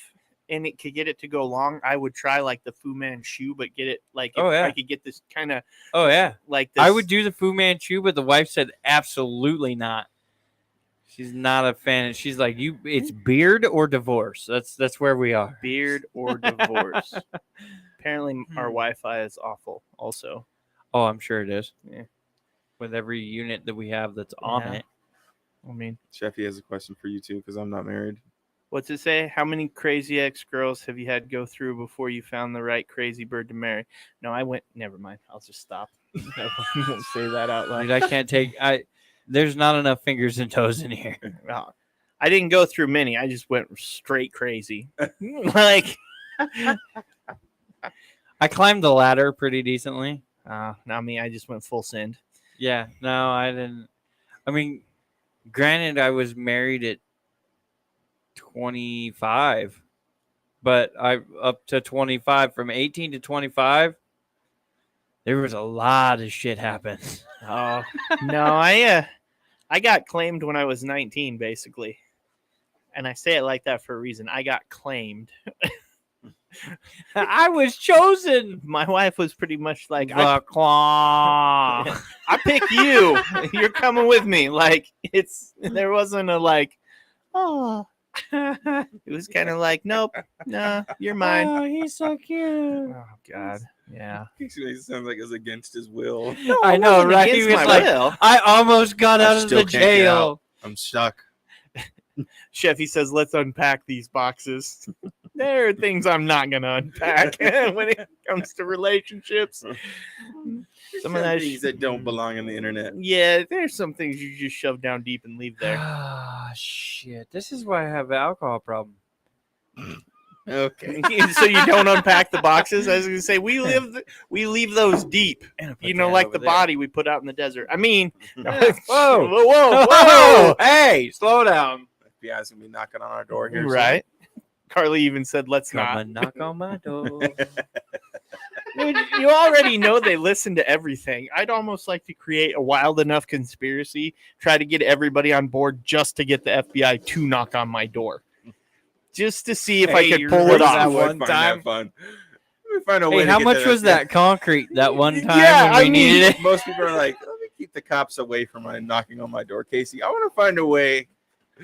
and it could get it to go long. I would try like the Fu Manchu, but get it like if I could get this kind of Oh yeah, like this. I would do the Fu Manchu, but the wife said absolutely not. She's not a fan. She's like, it's beard or divorce. That's where we are. Beard or divorce. Apparently, our Wi-Fi is awful. Also, oh, I'm sure it is. Yeah, with every unit that we have that's on it. I mean, Sheffy has a question for you too, because I'm not married. what's it say? How many crazy ex-girls have you had go through before you found the right crazy bird to marry? No, I went. Never mind. I'll just stop. I won't say that out loud. Dude, I can't take. There's not enough fingers and toes in here. I didn't go through many. I just went straight crazy. Like, I climbed the ladder pretty decently. not me. I just went full send. Yeah, no, I didn't. I mean, granted, I was married at 25, but I up to 25, from 18 to 25, there was a lot of shit happen. Oh no, I got claimed when I was 19, basically, and I say it like that for a reason. I got claimed. I was chosen. My wife was pretty much like, The claw. I pick you. You're coming with me. Like there wasn't a like, oh. It was kind of like, nope, no, you're mine. Oh, he's so cute. Oh God, yeah. It sounds like it's against his will. No, I it know, wasn't right? He against was my like, will. I almost got I out of still the can't get jail. out. I'm stuck. Chefy says, let's unpack these boxes. There are things I'm not going to unpack when it comes to relationships. Some of that things that don't belong on the internet. Yeah, there's some things you just shove down deep and leave there. Ah, shit. This is why I have an alcohol problem. Okay. So you don't unpack the boxes? I was going to say, we leave those deep. You know, like the body we put out in the desert. I mean, Whoa. whoa. Hey, slow down. FBI's going to be knocking on our door here soon. Right. Carly even said, let's Come not. and knock on my door. Dude, you already know they listen to everything. I'd almost like to create a wild enough conspiracy, try to get everybody on board just to get the FBI to knock on my door. Just to see if I could pull it off. one time. Fun. Let me find a way Hey, to how get much to was that concrete that one time Yeah, when we I needed it? Most people are like, let me keep the cops away from my knocking on my door. Casey, I want to find a way.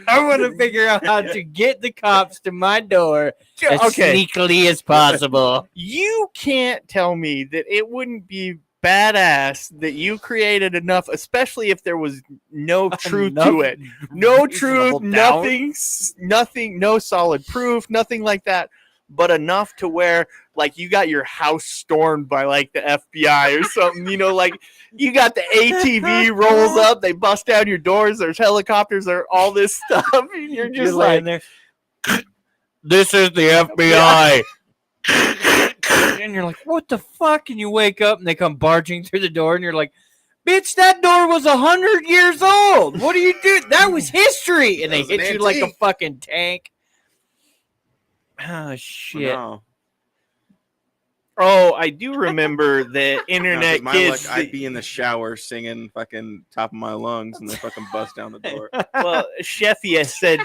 I want to figure out how to get the cops to my door as Okay. sneakily as possible. You can't tell me that it wouldn't be badass that you created enough, especially if there was no truth to it. No truth, nothing, no solid proof, nothing like that, but enough to where like you got your house stormed by like the FBI or something, you know, like you got the ATV rolls up, they bust down your doors, there's helicopters, there's all this stuff, and you're just like, there. This is the FBI. And you're like, what the fuck? And you wake up and they come barging through the door and you're like, bitch, that door was 100 years old. What do you do? That was history. And they hit you like a fucking tank. Oh, shit. No. oh, I do remember the internet my kids. luck, I'd be in the shower singing fucking top of my lungs and they fucking bust down the door. Well, Sheffy has said,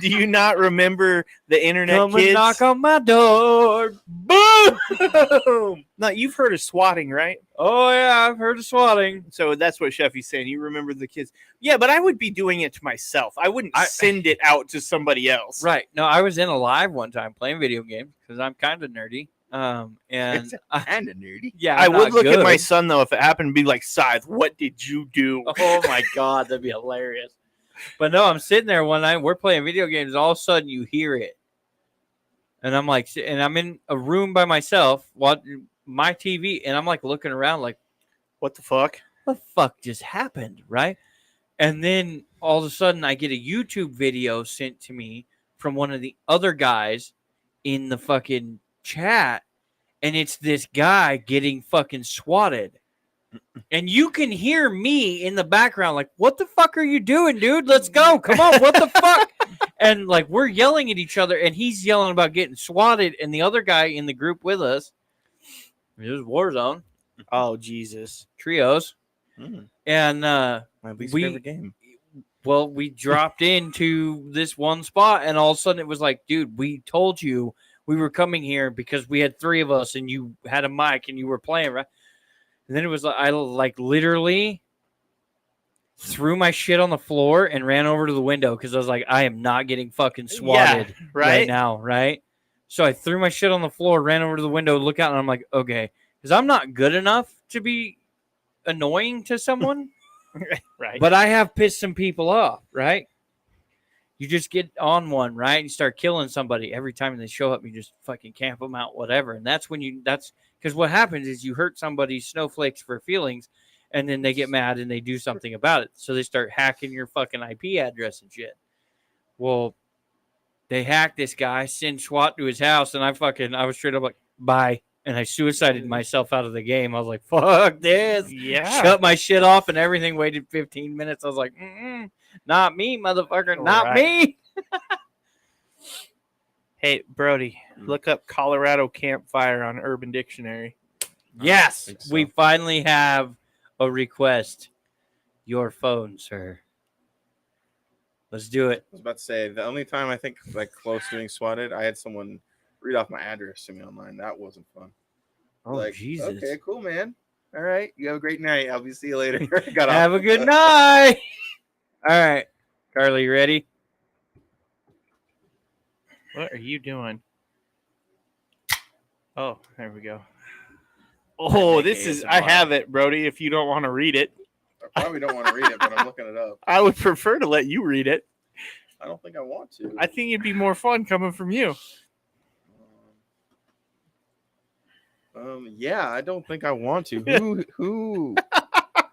do you not remember the internet Come kids? and knock on my door. Boom! Now, you've heard of swatting, right? Oh, yeah, I've heard of swatting. So that's what Sheffy's saying. You remember the kids. Yeah, but I would be doing it to myself. I wouldn't send it out to somebody else. Right. No, I was in a live one time playing video games because I'm kind of nerdy. And And a nerdy. yeah, I I'm would not look at good. my son, though, if it happened to be like, Scythe, what did you do? Oh my god, that'd be hilarious. But no, I'm sitting there one night, we're playing video games, all of a sudden you hear it. And I'm like, and I'm in a room by myself, watching my TV, and I'm like looking around like, What the fuck? what the fuck just happened, right? And then all of a sudden I get a YouTube video sent to me from one of the other guys in the fucking chat, and it's this guy getting fucking swatted. And you can hear me in the background like, what the fuck are you doing, dude? Let's go. Come on. What the fuck? And like, we're yelling at each other and he's yelling about getting swatted. And the other guy in the group with us, it was Warzone. Oh Jesus. Trios. And My least favorite game. Well, we dropped into this one spot, and all of a sudden it was like, dude, we told you we were coming here because we had 3 of us, and you had a mic, and you were playing, right? And then it was like, I like literally threw my shit on the floor and ran over to the window because I was like, I am not getting fucking swatted right now, right? So I threw my shit on the floor, ran over to the window, look out, and I'm like, okay, because I'm not good enough to be annoying to someone. Right. But I have pissed some people off, right? You just get on one, right? And you start killing somebody every time they show up. You just fucking camp them out, whatever. And that's when that's because what happens is you hurt somebody's snowflakes for feelings, and then they get mad and they do something about it. So they start hacking your fucking IP address and shit. Well, they hacked this guy, sent SWAT to his house, and I was straight up like, bye. And I suicided myself out of the game. I was like, fuck this. Yeah. Shut my shit off and everything. Waited 15 minutes. I was like, not me, motherfucker. Not me. Hey, Brody, look up Colorado Campfire on Urban Dictionary. Yes, we finally have a request. Your phone, sir. Let's do it. I was about to say, the only time I think like close to being swatted, I had someone read off my address to me online. That wasn't fun. Oh, like, Jesus. Okay, cool, man. All right. You have a great night. I'll see you later. Have a good night. All right. Carly, you ready? What are you doing? Oh, there we go. Oh, this is, I have it, Brody, if you don't want to read it. I probably don't want to read it, but I'm looking it up. I would prefer to let you read it. I don't think I want to. I think it'd be more fun coming from you. Yeah, I don't think I want to. Who?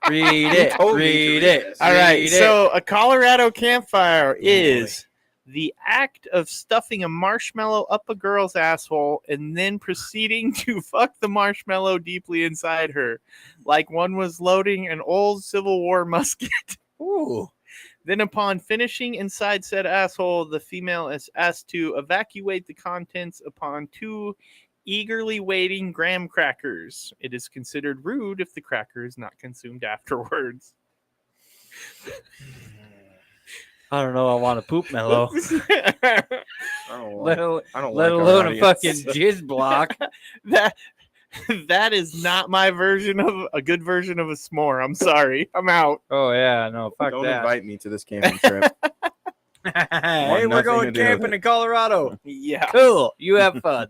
Read it. Read it. All right. So a Colorado Campfire is the act of stuffing a marshmallow up a girl's asshole and then proceeding to fuck the marshmallow deeply inside her, like one was loading an old Civil War musket. Ooh. Then upon finishing inside said asshole, the female is asked to evacuate the contents upon 2 eagerly waiting graham crackers. It is considered rude if the cracker is not consumed afterwards. I don't know. I want a poop mellow. I Let don't alone a fucking jizz block. That is not my version of a good version of a s'more. I'm sorry. I'm out. Oh yeah, no, fuck Don't that. invite me to this camping trip. Hey, we're going camping in Colorado. Yeah. Cool. You have fun.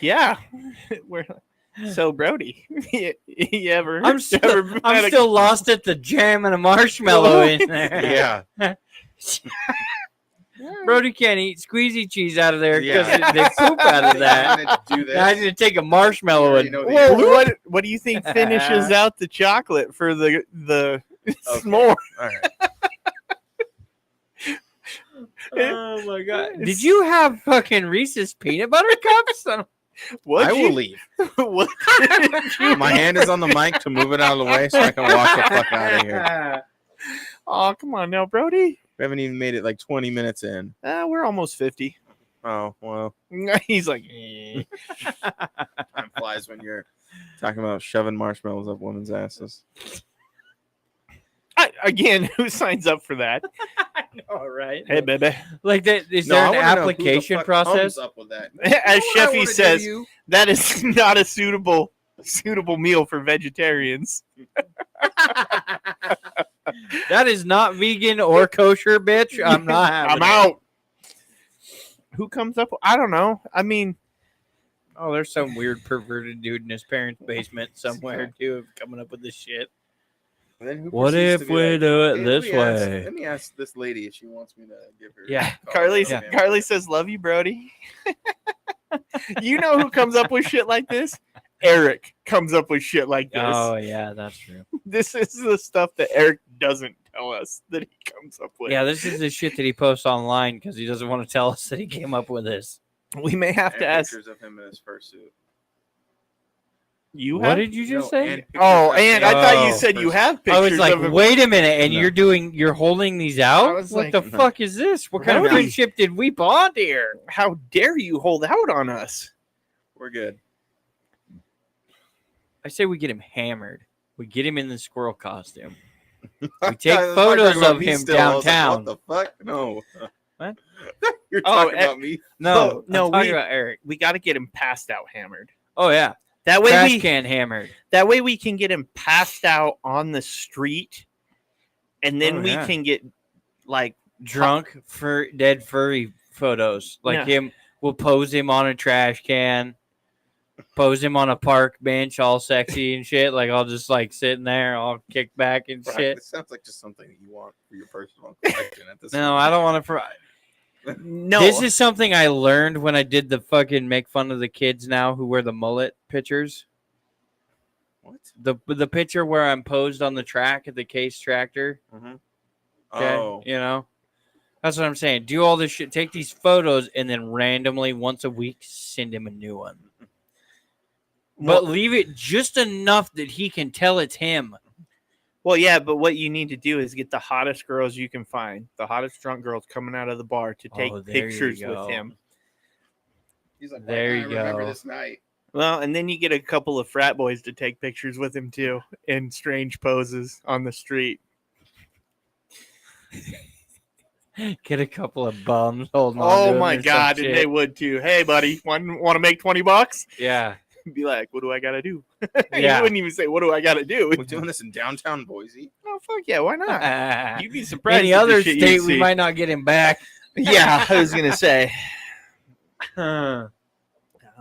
Yeah. So Brody, you ever? I'm still lost at the jam and a marshmallow in there. Yeah. Brody can't eat squeezy cheese out of there because Yeah. they poop out of that. Do this. I need to take a marshmallow and Whoa, what do you think finishes out the chocolate for the s'more? All right. Oh my god! Did you have fucking Reese's peanut butter cups? What? I will leave. What? My hand is on the mic to move it out of the way so I can walk the fuck out of here. Oh, come on now, Brody. We haven't even made it like 20 minutes in. We're almost 50. Oh, well. He's like, Time flies when you're talking about shoving marshmallows up women's asses. Again, who signs up for that? I know, right? Hey, baby. Like that? Is there an application process? Up with that? As Sheffy says, that is not a suitable meal for vegetarians. That is not vegan or kosher, bitch. I'm not having I'm out. Who comes up? I don't know. I mean, oh, there's some weird perverted dude in his parents' basement somewhere too, coming up with this shit. What if we do it this way? Let me ask this lady if she wants me to give her. Yeah. Carly says, "Love you, Brody." You know who comes up with shit like this? Eric comes up with shit like this. Oh yeah, that's true. This is the stuff that Eric doesn't tell us that he comes up with. Yeah, this is the shit that he posts online because he doesn't want to tell us that he came up with this. We may have to ask. Pictures of him in his fursuit. You what have? did you just say? And I thought you said you have pictures. I was like, of him. wait a minute, and you're holding these out? I was What like, the fuck is this? What kind of Brody. friendship did we bond here? How dare you hold out on us? We're good. I say we get him hammered. We get him in the squirrel costume. We I take thought you were photos talking about of me him still. I was like, downtown. what the fuck? No. What? You're Oh, talking about me. No, no, I'm talking we- about Eric. We got to get him passed out hammered. Oh yeah, That way trash we can hammered. that way we can get him passed out on the street, and then Oh, we yeah. can get like Drunk dead furry photos like No. him. We'll pose him on a trash can. Pose him on a park bench, all sexy and shit. Like I'll just like sitting there, all kicked back and Brock, shit. this sounds like just something that you want for your personal collection at this No, point. I don't want to. no. This is something I learned when I did the fucking make fun of the kids now who wear the mullet pictures. What? The picture where I'm posed on the track at the Case tractor. Mm-hmm. Okay, Oh. you know, that's what I'm saying. Do all this shit, take these photos, and then randomly once a week send him a new one. But leave it just enough that he can tell it's him. Well, yeah, but what you need to do is get the hottest girls you can find, the hottest drunk girls coming out of the bar to take Oh, there you pictures with go. him. He's like, There why you can't I remember go. this night. Well, and then you get a couple of frat boys to take pictures with him too in strange poses on the street. Get a couple of bums holding on to Oh him my or some god, and shit. they would too. Hey, buddy, want to make $20? Yeah. Be like, what do I gotta do? Yeah. You wouldn't even say, what do I gotta do? We're doing this in downtown Boise. Oh fuck yeah, why not? You'd be surprised. Any at the other shit state, you'd we see. might not get him back. Yeah, I was gonna say. Huh.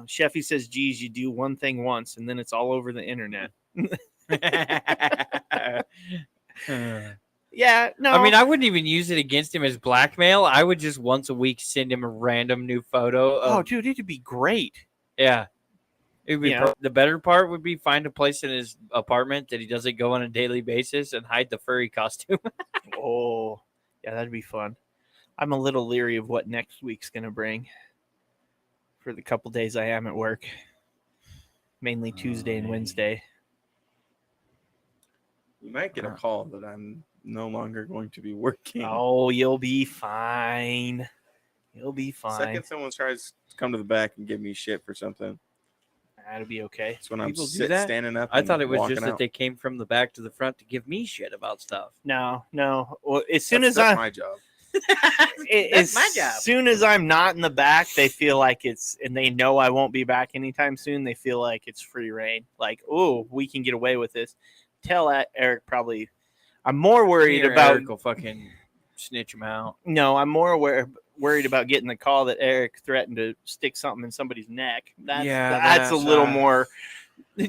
Sheffy says, "Geez, you do one thing once, and then it's all over the internet." Yeah, no. I mean, I wouldn't even use it against him as blackmail. I would just once a week send him a random new photo. oh, dude, it'd be great. Yeah. It would be Yeah. the better part would be find a place in his apartment that he doesn't go on a daily basis and hide the furry costume. Oh, yeah, that'd be fun. I'm a little leery of what next week's gonna bring for the couple days I am at work, mainly Tuesday and Wednesday. You might get a call that I'm no longer going to be working. Oh, you'll be fine. You'll be fine. Second someone tries to come to the back and give me shit for something. That'll be okay. It's when I'm People do that? standing up. I and thought it was walking just that out. they came from the back to the front to give me shit about stuff. No. Well, as soon That's as my job. as my job. soon as I'm not in the back, they feel like it's, and they know I won't be back anytime soon. They feel like it's free reign. Like, oh, we can get away with this. Tell that Eric probably. I'm more worried Here, about. Eric will fucking snitch him out. No, I'm more worried about getting the call that Eric threatened to stick something in somebody's neck. That's a that's, little more.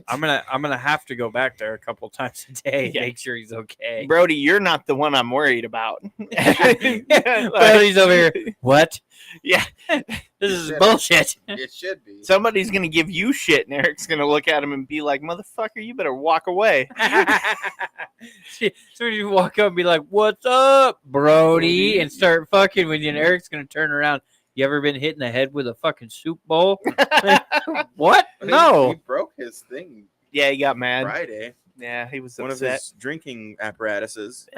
I'm gonna have to go back there a couple times a day, Yeah. make sure he's okay. Brody, you're not the one I'm worried about. Brody's over here. What? Yeah. This is Shit. bullshit. It should be. Somebody's gonna give you shit, and Eric's gonna look at him and be like, "Motherfucker, you better walk away." So you walk up and be like, "What's up, Brody?" and start fucking with you, and Eric's gonna turn around. You ever been hit in the head with a fucking soup bowl? What? No. He broke his thing Yeah, he got mad. Friday. Yeah, he was One of upset. his drinking apparatuses.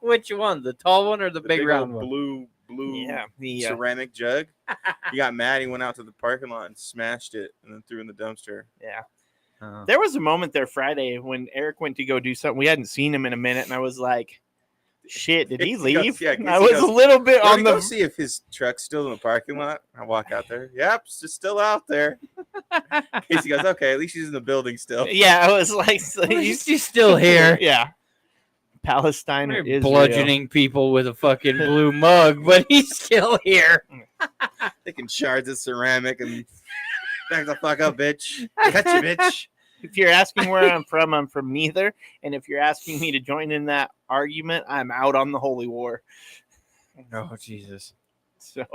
Which one? The tall one or the big big round old one? blue Yeah, he, ceramic jug. He got mad. He went out to the parking lot and smashed it and then threw it in the dumpster. yeah. Oh. There was a moment there Friday when Eric went to go do something. We hadn't seen him in a minute, and I was like, "Shit, did he Casey goes- leave?" yeah, Casey I was goes, a little bit On on go the. see if his truck's still in the parking lot. I walk out there. Yep, it's still out there. Casey goes, okay, at least he's in the building still. Yeah, I was like, At least he's still here. Yeah. Palestine or They're Israel. bludgeoning people with a fucking blue mug, but he's still here. Taking shards of ceramic and back the fuck up, bitch. Cut you, bitch. If you're asking where I'm from neither. And if you're asking me to join in that argument, I'm out on the holy war. Oh, Jesus. So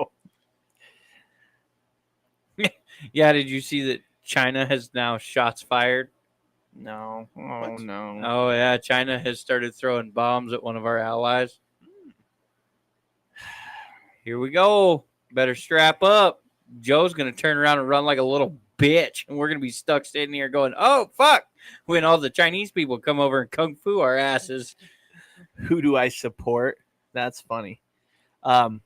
Yeah, did you see that China has now shots fired? no. Oh What? no. Oh, yeah. China has started throwing bombs at one of our allies. Here we go. Better strap up. Joe's going to turn around and run like a little bitch. And we're going to be stuck standing here going, oh, fuck. When all the Chinese people come over and kung fu our asses. Who do I support? That's funny. Well,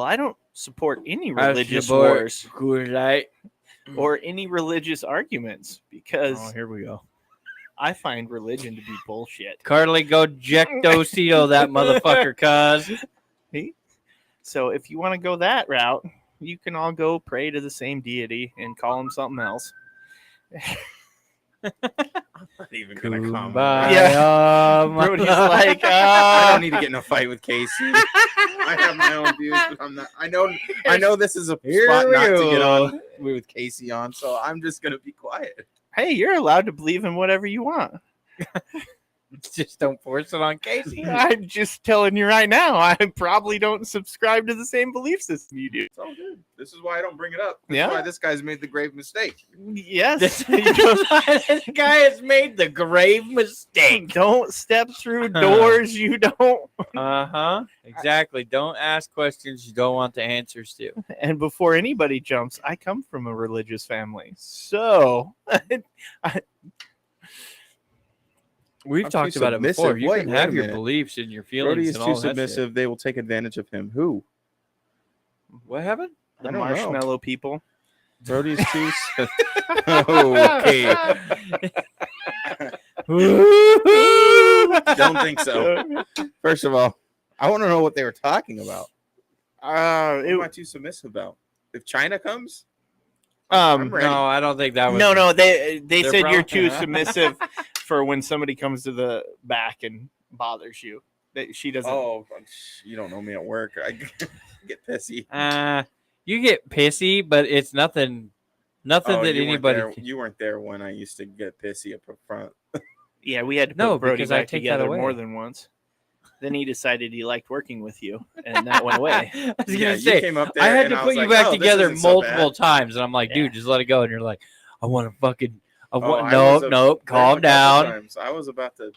I don't support any I religious support wars Coors Light. or any religious arguments because Oh, here we go. I find religion to be bullshit. Carly, go Jectocito that motherfucker, cuz. So if you want to go that route, you can all go pray to the same deity and call him something else. I'm not even gonna comment. Kumbaya, Yeah. Brody's like, I don't need to get in a fight with Casey. I have my own views, but I'm not. I know this is a Here spot we not to go. get on with Casey on, so I'm just gonna be quiet. hey, you're allowed to believe in whatever you want. Just don't force it on Casey. I'm just telling you right now, I probably don't subscribe to the same belief system you do. It's all good. This is why I don't bring it up. This Yeah. is why this guy's made the grave mistake. Yes. This guy has made the grave mistake. Don't step through doors you don't. Exactly. Don't ask questions you don't want the answers to. And before anybody jumps, I come from a religious family. So We've I'm talked too about it before. submissive. You Wait can a have your minute. beliefs and your Brody feelings is and too all that shit. submissive. They will take advantage of him. Who? What happened? the I don't know. marshmallow people. Brody's too. Okay. Don't think so. First of all, I want to know what they were talking about. What am I too submissive about? If China comes, I'm ready. No, I don't think that was. No, they They're said you're probably- too submissive for when somebody comes to the back and bothers you. That she doesn't. Oh, you don't know me at work. I get pissy. You get pissy, but it's nothing. Nothing Oh, that you weren't anybody. there- You weren't there when I used to get pissy up front. Yeah, we had to put No, Brody because I back take that together away. more than once. Then he decided he liked working with you, and that went away. I was Yeah, gonna you say came up there I had and to I put was you like, back "Oh, this together isn't so multiple bad." times, and I'm like, dude, Yeah. just let it go. And you're like, I want to fucking. Oh, I Nope, was nope. there Calm a couple down. times. I was about to.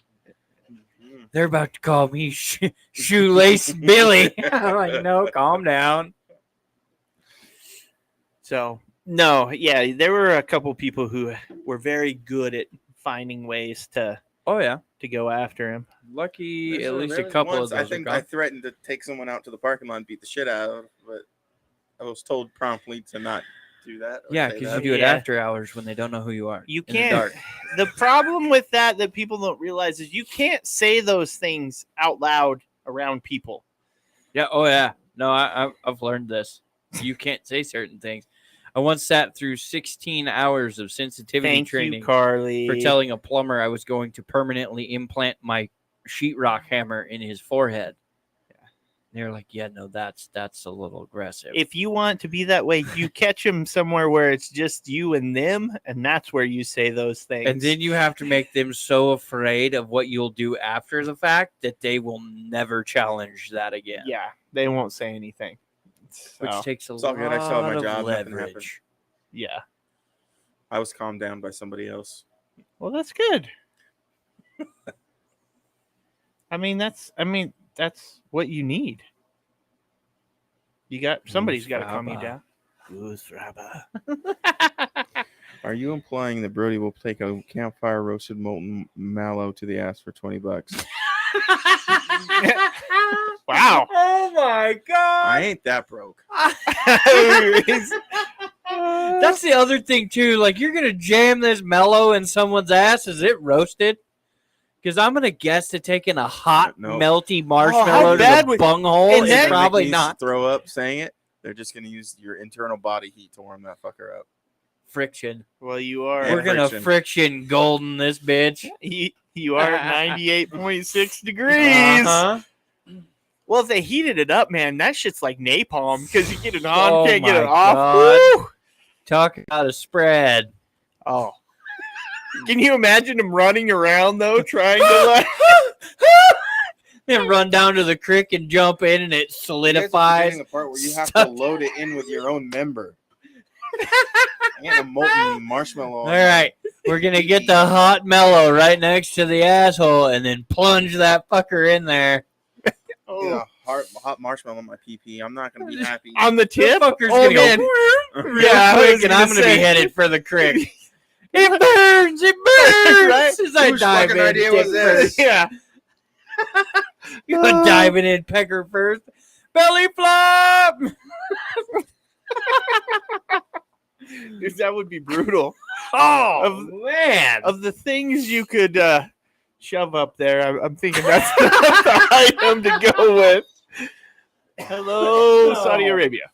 They're about to call me shoelace Billy. I'm like, no, calm down. So no, yeah, there were a couple people who were very good at finding ways to Oh yeah, go after him. lucky There's at least there a was couple once, of those. I think are I gone. threatened to take someone out to the parking lot and beat the shit out of, but I was told promptly to not do that. or Yeah, say because that. you do it Yeah. after hours when they don't know who you are. You in the can't. dark. The problem with that people don't realize is you can't say those things out loud around people. Yeah. Oh yeah. No, I've learned this. You can't say certain things. I once sat through 16 hours of sensitivity Thank training you, Carly. for telling a plumber I was going to permanently implant my sheetrock hammer in his forehead. They're like, yeah, no, that's a little aggressive. If you want to be that way, you catch them somewhere where it's just you and them, and that's where you say those things. And then you have to make them so afraid of what you'll do after the fact that they will never challenge that again. yeah, they won't say anything. Which So, takes a It's all lot good. I still have my of job. Nothing happened. leverage. yeah. I was calmed down by somebody else. Well, that's good. I mean, that's what you need. You got somebody's got to calm you Goose down. Goose Rabba. Are you implying that Brody will take a campfire roasted molten mallow to the ass for $20? Wow. Oh my god. I ain't that broke. That's the other thing too. Like you're gonna jam this mellow in someone's ass. Is it roasted? Because I'm gonna guess that taking a hot, No. melty marshmallow bad to would- the bunghole and is that- probably Nikki's not throw up saying it. They're just gonna use your internal body heat to warm that fucker up. friction. Well, you are. Yeah, We're gonna friction. friction golden this bitch. You are at 98.6 degrees. Uh-huh. Well, if they heated it up, man, that shit's like napalm because you get it on, Oh can't get my it off. God. Woo! Talk about a spread. Oh. Can you imagine them running around though, trying to like? Then run down to the creek and jump in, and it solidifies. The part where you have Stuck. to load it in with your own member. And a molten marshmallow. All right, we're gonna get the hot mellow right next to the asshole, and then plunge that fucker in there. Get a hot marshmallow on my PP. I'm not gonna be happy. On the This tip? fucker's Oh, gonna man. go real Yeah, I quick, was and gonna I'm gonna say. be headed for the creek. It burns! It burns! Right? As I Whose dive fucking in, idea dick was this? first. Yeah. You're diving in pecker first. Belly flop. Dude, that would be brutal. Oh man! Of the things you could shove up there, I'm thinking that's the item to go with. Hello, Saudi Arabia.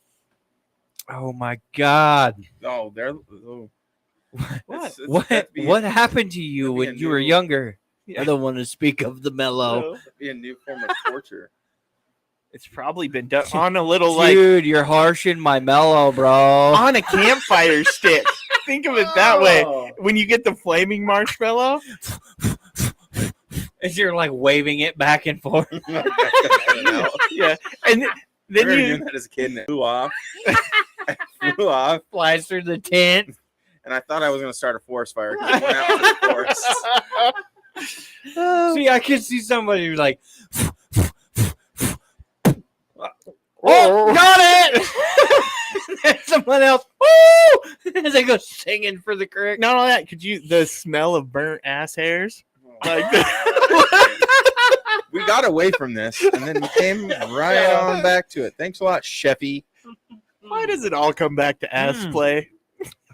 Oh my God! Oh, they're. Oh. What happened to you when you were younger? Yeah. I don't want to speak of the mellow. That'd be a new form of torture. It's probably been done on a little Dude, you're harshing my mellow, bro. on a campfire stick. Think of it that way. Oh. When you get the flaming marshmallow, As you're like waving it back and forth. yeah, and then Then you doing that as a kid and it flew off. Flew off, Flies through the tent. and I thought I was gonna start a forest fire. 'Cause it went out to the forest. See, I can see somebody who's like, oh, got it! And someone else, woo! As they go singing for the crick. not only that, the smell of burnt ass hairs? Like We got away from this, and then we came right on back to it. Thanks a lot, Sheffy. Why does it all come back to ass play?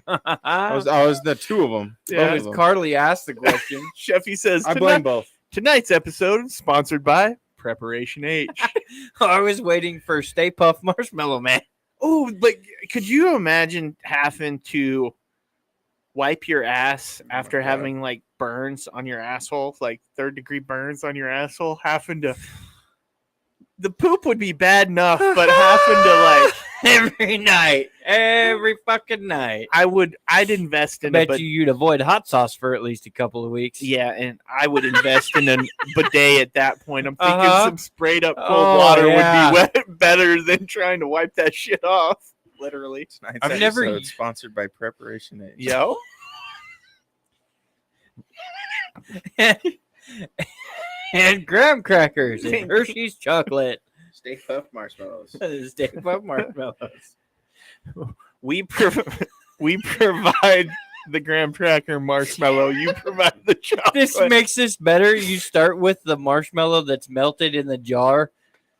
I was the two of them. Yeah. Both of them. Carly asked the question. Sheffy says, I blame both. tonight's episode is sponsored by Preparation H. I was waiting for Stay Puft Marshmallow Man. Oh, but could you imagine having to wipe your ass after God. having like burns on your asshole, like 3rd-degree burns on your asshole? The poop would be bad enough, but having to like every fucking night. I'd invest I in it, bet but you'd avoid hot sauce for at least a couple of weeks. yeah, and I would invest in a bidet at that point. I'm thinking Uh-huh. some sprayed up cold Oh, water yeah. would be better than trying to wipe that shit off. Literally. Tonight's I've never- episode sponsored by Preparation H. Yo. And graham crackers and Hershey's chocolate. Stay Puft Marshmallows. Stay Puft Marshmallows. We provide the graham cracker marshmallow. You provide the chocolate. This makes this better. You start with the marshmallow that's melted in the jar.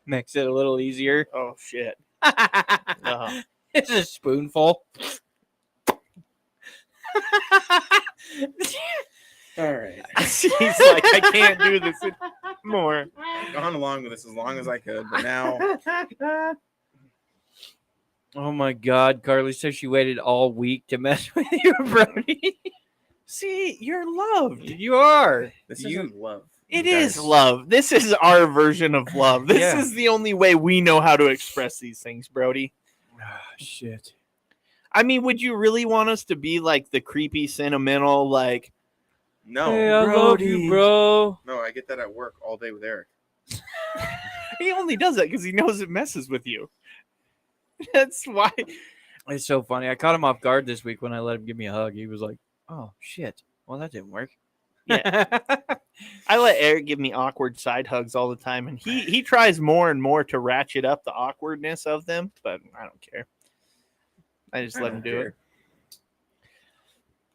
Makes it a little easier. Oh shit. It's a spoonful. All right. He's like, I can't do this anymore. Gone along with this as long as I could, but now Oh my God. Carly says she waited all week to mess with you, Brody. See, you're loved. You are. this You- isn't love. It You is guys- love. This is our version of love. This Yeah. is the only way we know how to express these things, Brody. Shit. I mean, would you really want us to be like the creepy, sentimental, like, No, Hey, I love Brody. you, bro. no, I get that at work all day with Eric. he only does that because he knows it messes with you. That's why. It's so funny. I caught him off guard this week when I let him give me a hug. He was like, oh, shit. Well, that didn't work. Yeah. I let Eric give me awkward side hugs all the time, and he tries more and more to ratchet up the awkwardness of them, but I don't care. I just let him do it.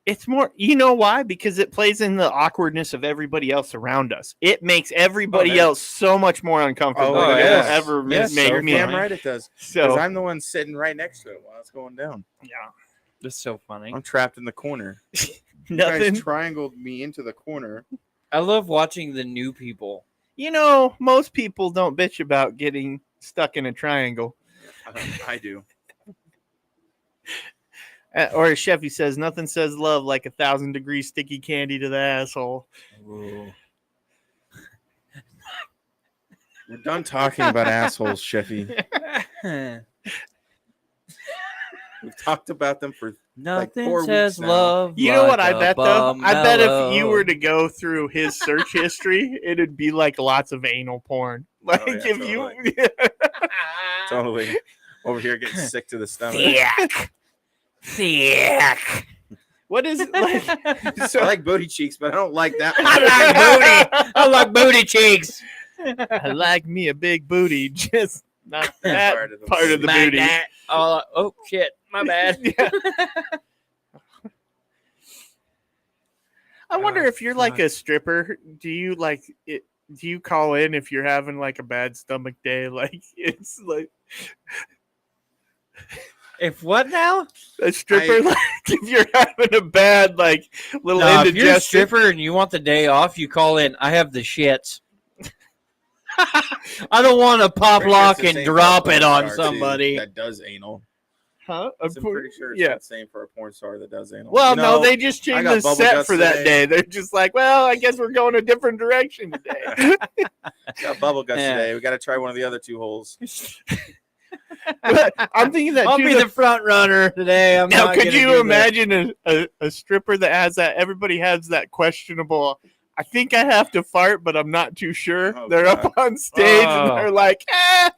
It's more, you know why? Because it plays in the awkwardness of everybody else around us. It makes everybody yeah. else so much more uncomfortable Oh, than yes. it will ever Yes, make You're me. damn right it does. So, Because I'm the one sitting right next to it while it's going down. yeah, That's so funny. I'm trapped in the corner. You nothing. guys triangled me into the corner. I love watching the new people. You know, most people don't bitch about getting stuck in a triangle. I do. Or as Sheffy says, nothing says love like 1,000-degree sticky candy to the asshole. We're done talking about assholes, Sheffy. We've talked about them for Nothing 4 says weeks now. love. You know what like I a bet, though? I bet if you bum were to go through his search history, it'd be like lots of anal porn. Like yeah, if totally. you... Totally. Over here getting sick to the stomach. Thick. What is it like? I like booty cheeks, but I don't like that. I like booty cheeks. I like me a big booty, just not that Part of the part of the Smack booty. that. Oh shit, my bad. Yeah. I wonder if you're like fuck. a stripper, do you like it? Do you call in if you're having like a bad stomach day? Like it's like If what now? a stripper. Like if you're having a bad like little No, if you're a indigestion. stripper and you want the day off, you call in. I have the shits. I don't want to pop Pretty sure lock it's the and same for a drop porn it on star, too, somebody. that does anal. Huh? I'm pretty sure it's the same for a porn star that does anal. Well, You no, know, they just I changed got the bubble set guts for that today. day. They're just like, well, I guess we're going a different direction today. got bubble guts Yeah. today. We got to try one of the other 2 holes. But I'm thinking that I'll too, be the front runner today. I'm now, not could gonna you do imagine a stripper that has that? Everybody has that questionable. I think I have to fart, but I'm not too sure. Oh, They're God. up on stage and Oh. they're like, that.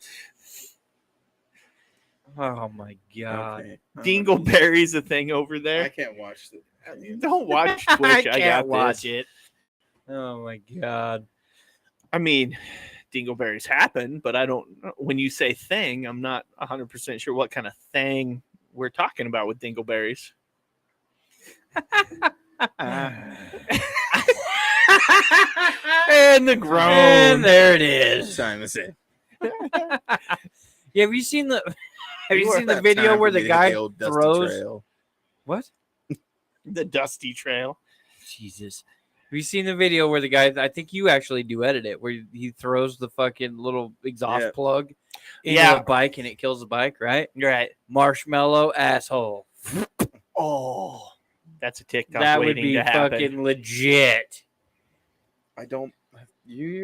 Oh my god! Okay. Dingleberry's a thing over I there. can't watch the. Don't watch I Twitch. can't got watch this. it. Oh my god! I mean, dingleberries happen, but I don't. When you say thing, I'm not 100% sure what kind of thing we're talking about with dingleberries. And the groan. And there it is. Time to say. Yeah, have you seen the? Have you You seen are the that video time where for the me to hit guy old dusty throws? trail. What? The dusty trail. Jesus. Have you seen the video where the guy? I think you actually do edit it, where he throws the fucking little exhaust Yeah. plug into Yeah. a bike and it kills the bike, right? Right. Marshmallow asshole. Oh, that's a TikTok That would waiting be to happen. fucking legit. I don't.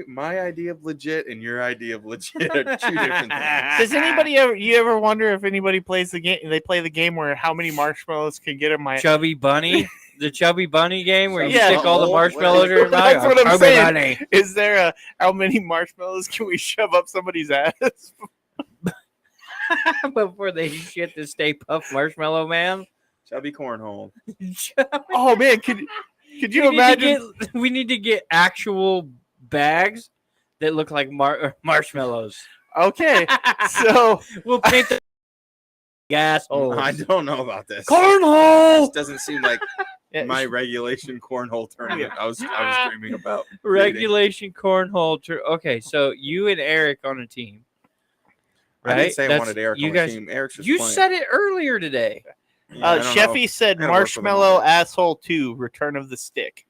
My idea of legit and your idea of legit are 2 different things. Does anybody ever wonder if anybody plays the game? They play the game where how many marshmallows can get in my. Chubby Bunny, the Chubby Bunny game where you Yeah. stick all the Oh, marshmallows in your mouth. That's what I'm Chubby saying. Bunny. Is there a how many marshmallows can we shove up somebody's ass? Before they shit the Stay Puft Marshmallow Man. Chubby cornhole. Oh man, could you imagine? We need to get actual bags that look like marshmallows. Okay, so We'll paint the assholes. I don't know about this. Cornhole. This doesn't seem like my regulation cornhole tournament I was dreaming about. Regulation cornhole. Okay, so you and Eric on a team. I Right? didn't say I wanted Eric you on guys, the team. Eric's just You playing. said it earlier today. Yeah, I don't know. Sheffy said I gotta work for the Marshmallow moment. Asshole 2, Return of the Stick.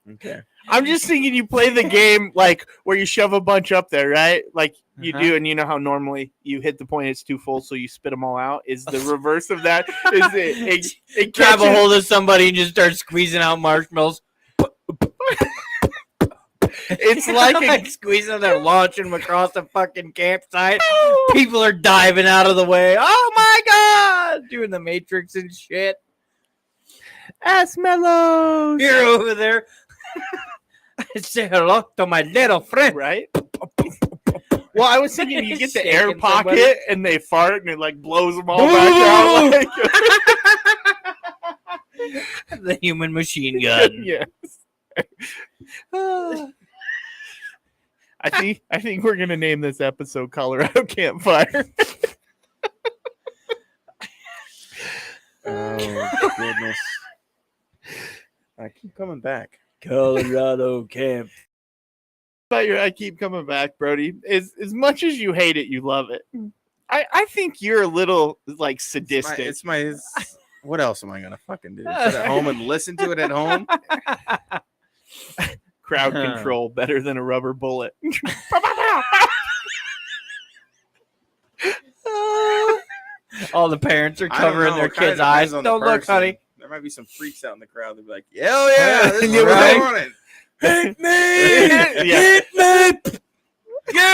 Okay. I'm just thinking you play the game like where you shove a bunch up there, right? Like you Uh-huh. do, and you know how normally you hit the point, it's too full, so you spit them all out. Is the reverse of that? Is it Grab a catches- hold of somebody and just start squeezing out marshmallows. It's like squeezing them, they're launching them across the fucking campsite. People are diving out of the way. Oh my god! Doing the Matrix and shit. Ashmallows, You're over there. Say hello to my little friend. right? Well, I was thinking you get the air Shaking pocket somebody. and they fart and it like blows them all back out. Like, The human machine gun. yes. I think we're gonna name this episode Colorado Campfire. Oh goodness. I keep coming back. Colorado Camp. But I keep coming back, Brody. As much as you hate it, you love it. I think you're a little like sadistic. What else am I gonna fucking do? Sit at home and listen to it at home? Crowd control better than a rubber bullet. All the parents are I don't covering know. their It kinda kids' eyes. depends on the Don't look, person. honey. There might be some freaks out in the crowd. They'll be like, "Hell yeah, this is Yeah, what right. I wanted." Hit me! Yeah. Hit me! Yeah!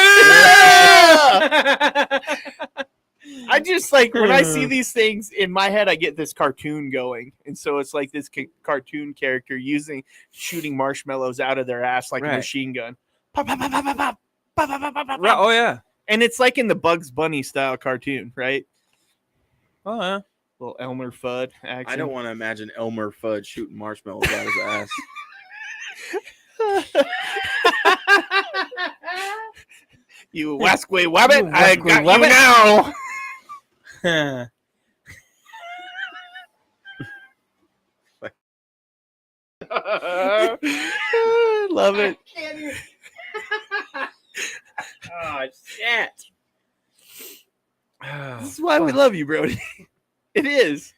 I just like when I see these things in my head, I get this cartoon going, and so it's like this cartoon character shooting marshmallows out of their ass like a Right. machine gun. Pop, pop, pop, pop, pop, pop, pop, pop, pop, pop, pop. Right, oh, yeah. And it's like in the Bugs Bunny style cartoon, right? Oh, yeah. Little Elmer Fudd action. I don't want to imagine Elmer Fudd shooting marshmallows out his ass. You wasquay wabbit, You I wasquay got wabbit. you now. love it. Oh shit! This is why we love you, Brody. It is.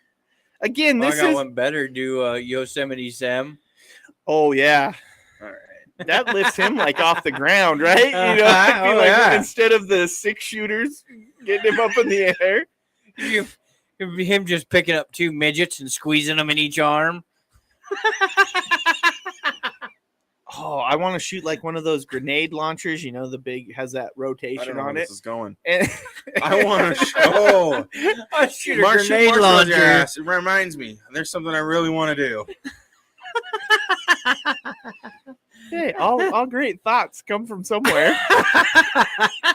Again, I this got is. one better. Do Yosemite Sam. Oh yeah, All right. that lifts him like off the ground, right? You know, Uh-huh. I feel Oh, like yeah. instead of the 6 shooters getting him up in the air. It'd be him just picking up 2 midgets and squeezing them in each arm. Oh, I want to shoot like one of those grenade launchers. You know, the big has that I rotation don't know on where it. this is going. And I want to show. I shoot a Marshall grenade Marshall's launcher. your ass. It reminds me. There's something I really want to do. hey, all great thoughts come from somewhere.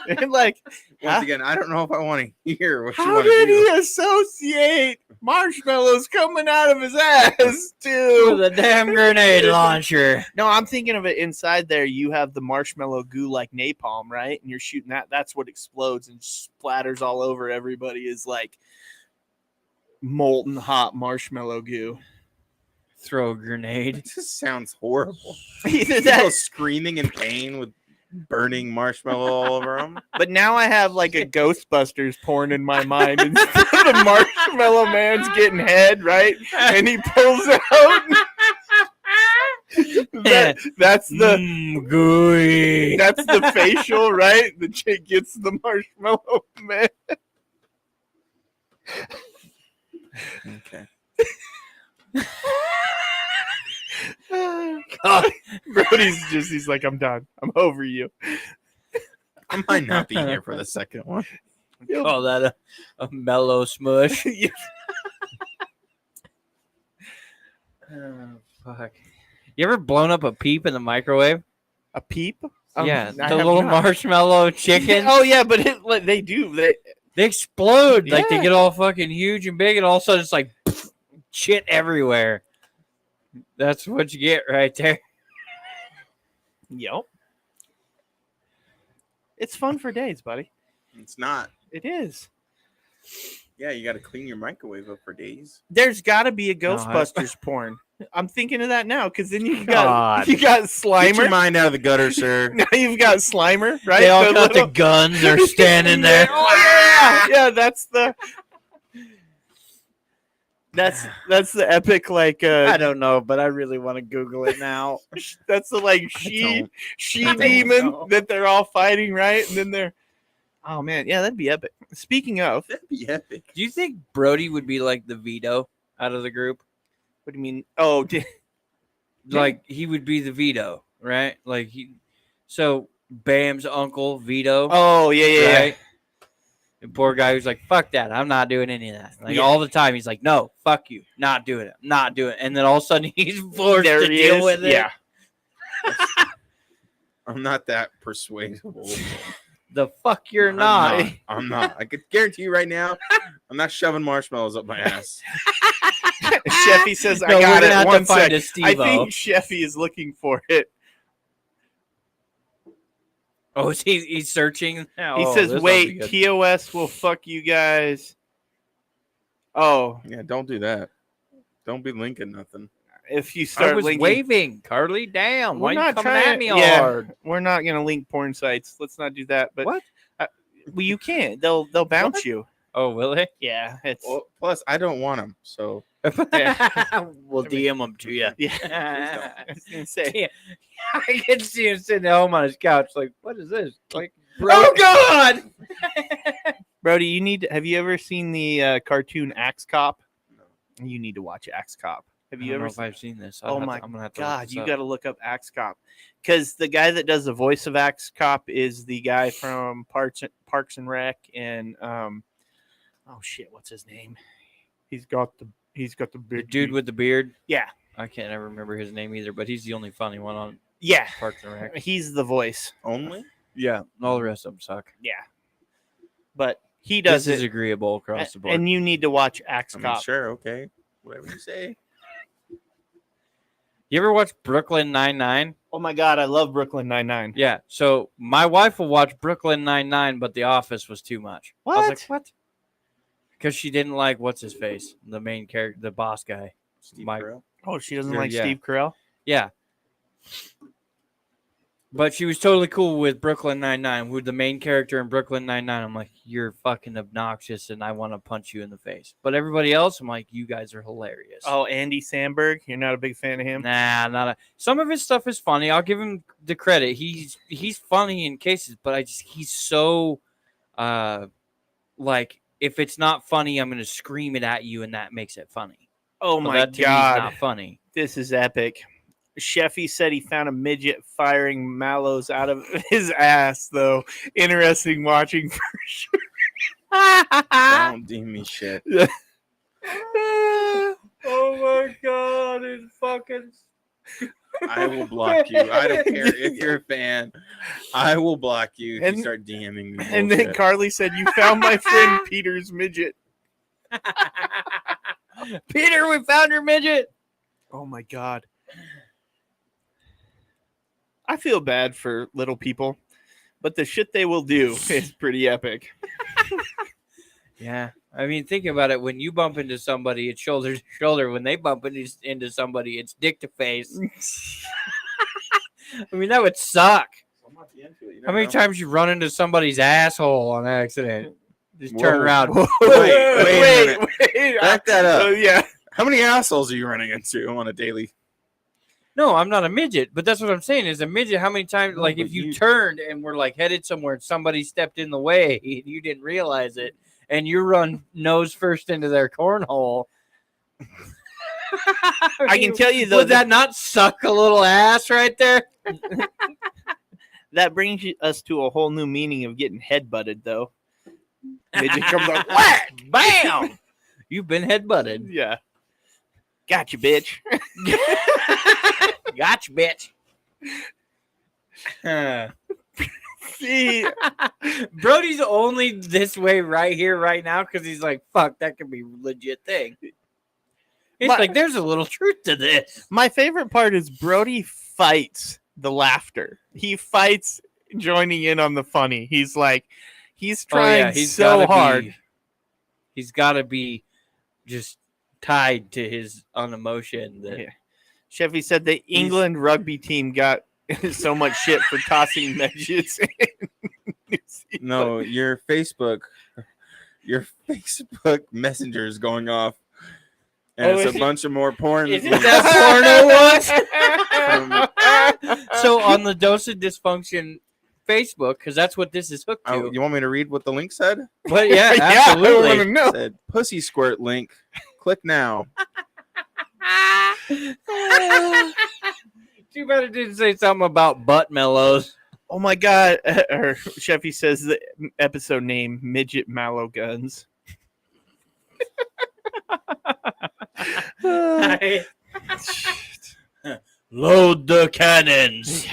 And like, Once again, I don't know if I want to hear what you how want to did do. he associate marshmallows coming out of his ass to? With a damn grenade launcher. No, I'm thinking of it inside there. You have the marshmallow goo like napalm, right? And you're shooting that. That's what explodes and splatters all over everybody. Is like molten hot marshmallow goo. Throw a grenade. It just sounds horrible. Either People that, screaming in pain with burning marshmallow all over them. but now I have like a Ghostbusters porn in my mind. Instead of the marshmallow man's getting head, right? And he pulls out. That's the gooey. that's the facial, right? The chick gets the marshmallow man. Okay. God, Brody's he's like, I'm done. I'm over you. I might not be here for the second one. Call that a mellow smush. Oh, fuck. You ever blown up a peep in the microwave? A peep? Yeah, I the have little not. marshmallow chicken. Oh yeah, but they do. They explode. Like they Yeah. get all fucking huge and big, and all of a sudden it's like shit everywhere. That's what you get right there. Yep. It's fun for days, buddy. It's not. It is. Yeah, you got to clean your microwave up for days. There's got to be a No, I- Ghostbusters porn. I'm thinking of that now because then you God. got Get your Slimer. mind out of the gutter, sir. Now you've got Slimer, right? They all got little- the guns. They're standing there. Oh yeah, yeah. That's the epic like. I don't know, but I really want to Google it now. That's the like don't. she don't demon know. that they're all fighting, right? And then they're. Oh man, yeah, that'd be epic. Speaking of, That'd be epic. Do you think Brody would be like the Vito out of the group? what do you mean? Oh, Like he would be the Vito, right? Like so Bam's uncle Vito, oh yeah. right? The poor guy who's like, "Fuck that! I'm not doing any of that." Like Yeah. all the time, he's like, "No, fuck you, not doing it, not doing it." And then all of a sudden, he's forced There to he deal is. with it. Yeah. I'm not that persuadable. The fuck you're I'm not. I'm not. I could guarantee you right now, I'm not shoving marshmallows up my ass. Sheffy says, No, "I we're got gonna it." have One to find sec. a Steve-O. I think Sheffy is looking for it. Oh, he's searching. He Oh, says, this "Wait, ought to be good. TOS will fuck you guys." Oh, Yeah, don't do that. Don't be linking nothing. if you I start was linking, waving, Carly. Damn, why we're you not coming trying at to- me yeah, hard? We're not gonna link porn sites. Let's not do that. But What? Well, you can't. They'll bounce What? you. Oh, will they? Yeah, it's Well, plus, I don't want them. So We'll DM them to you. yeah. I was gonna say, I can see him sitting at home on his couch, like, what is this? Like, Bro- God! Brody, you need. Have you ever seen the cartoon Axe Cop? You need to watch Axe Cop. Have I you don't know ever? if I've seen this. Oh I'm my gonna have to God, you got to look up Axe Cop because the guy that does the voice of Axe Cop is the guy from Parks and Rec and oh shit, what's his name? He's got the the big dude with the beard. Yeah. I can't ever remember his name either, but he's the only funny one on yeah. Parks and Rec. He's the voice. only. Yeah, all the rest of them suck. Yeah, but he does This is it, agreeable across the board. and you need to watch Axe I mean, Cop. sure, okay, whatever you say. You ever watch Brooklyn Nine-Nine? Oh my God, I love Brooklyn Nine-Nine. Yeah. So my wife will watch Brooklyn Nine-Nine, but The Office was too much. I was What? like, what? Because she didn't like what's his face, the main character, the boss guy. Steve Mike. Carell. Oh, she doesn't Yeah, like yeah. Steve Carell. Yeah. But she was totally cool with Brooklyn Nine-Nine, who the main character in Brooklyn Nine-Nine. I'm like, you're fucking obnoxious, and I want to punch you in the face. But everybody else, I'm like, you guys are hilarious. Oh, Andy Samberg, you're not a big fan of him? Nah, not a. Some of his stuff is funny. I'll give him the credit. He's funny in cases, but he's so, like, if it's not funny, I'm gonna scream it at you, and that makes it funny. Oh So my that to me is God, not funny. this is epic. Sheffy said he found a midget firing mallows out of his ass, though. Interesting watching for sure. Don't deem me shit. Oh my God, it's fucking. I will block you. I don't care if you're a fan. I will block you if And- you start DMing me. And then bullshit. Carly said, "You found my friend Peter's midget." Peter, we found your midget. Oh my God. I feel bad for little people, but the shit they will do is pretty epic. Yeah, I mean, think about it. When you bump into somebody, it's shoulder to shoulder. When they bump into somebody, it's dick to face. I mean, that would suck. How many times you run into somebody's asshole on accident? Just turn Whoa. around. Wait a minute. wait. Back that up. Yeah. How many assholes are you running into on a daily? No, I'm not a midget, but that's what I'm saying. Is a midget? How many times? No, Like, but if you you- turned and were like headed somewhere, and somebody stepped in the way, and you didn't realize it, and you run nose first into their cornhole. I can tell you, though, would that not suck a little ass right there? that brings us to a whole new meaning of getting headbutted, though. Midget comes like, whack, bam. You've been headbutted. Yeah. Gotcha, bitch. Gotcha, bitch. See, Brody's only this way right here, right now, because he's like, fuck, that could be a legit thing. It's My- like, there's a little truth to this. my favorite part is Brody fights the laughter. He fights joining in on the funny. He's like, he's trying so hard. He's got to be just tied to his unemotion. That Yeah. Sheffy said the England rugby team got so much shit for tossing midgets in New Zealand. No, your Facebook Messenger is going off, and Oh, it's is a it- bunch of more porn. Isn't that porno was? So on the Dose of Dysfunction Facebook, because that's what this is hooked to. Oh, you want me to read what the link said? But yeah, Yeah, I absolutely. want to know. It said pussy squirt link. Click now. Too bad it didn't say something about butt mellows. Oh my God. Or Sheffy says the episode name, Midget Mallow Guns. Load the cannons.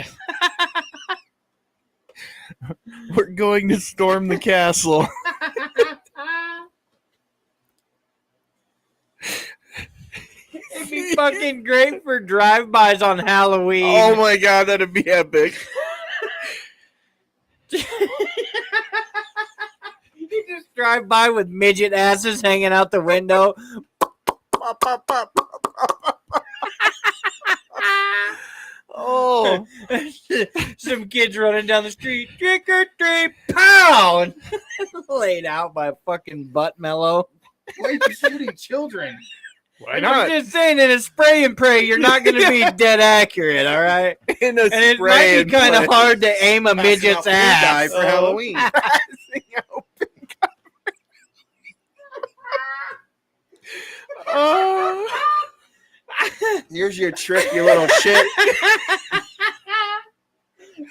We're going to storm the castle. It'd be fucking great for drive-bys on Halloween. Oh my God, that'd be epic. You just drive by with midget asses hanging out the window. Pop, pop, pop, pop, pop, pop. Oh, Some kids running down the street, trick or treat, pow! And laid out by a fucking butt mellow. Why are you shooting children? why I'm not? just saying, in a spray and pray, you're not going to be dead accurate, all right? In a And it spray might and be kind of play. hard to aim a midget's ass. for Halloween. Passing out pink eye. Oh. Here's your trick, you little shit.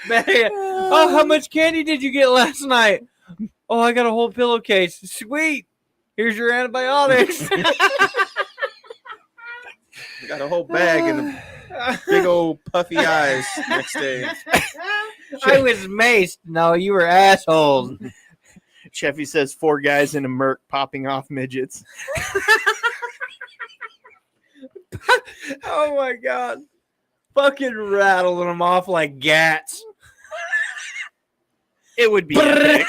Man, oh, how much candy did you get last night? Oh, I got a whole pillowcase. Sweet. Here's your antibiotics. Got a whole bag and big old puffy eyes next day. I was maced. No, you were assholes. Sheffy says 4 guys in a Merc popping off midgets. Oh my god. Fucking rattling them off like gats. It would be epic.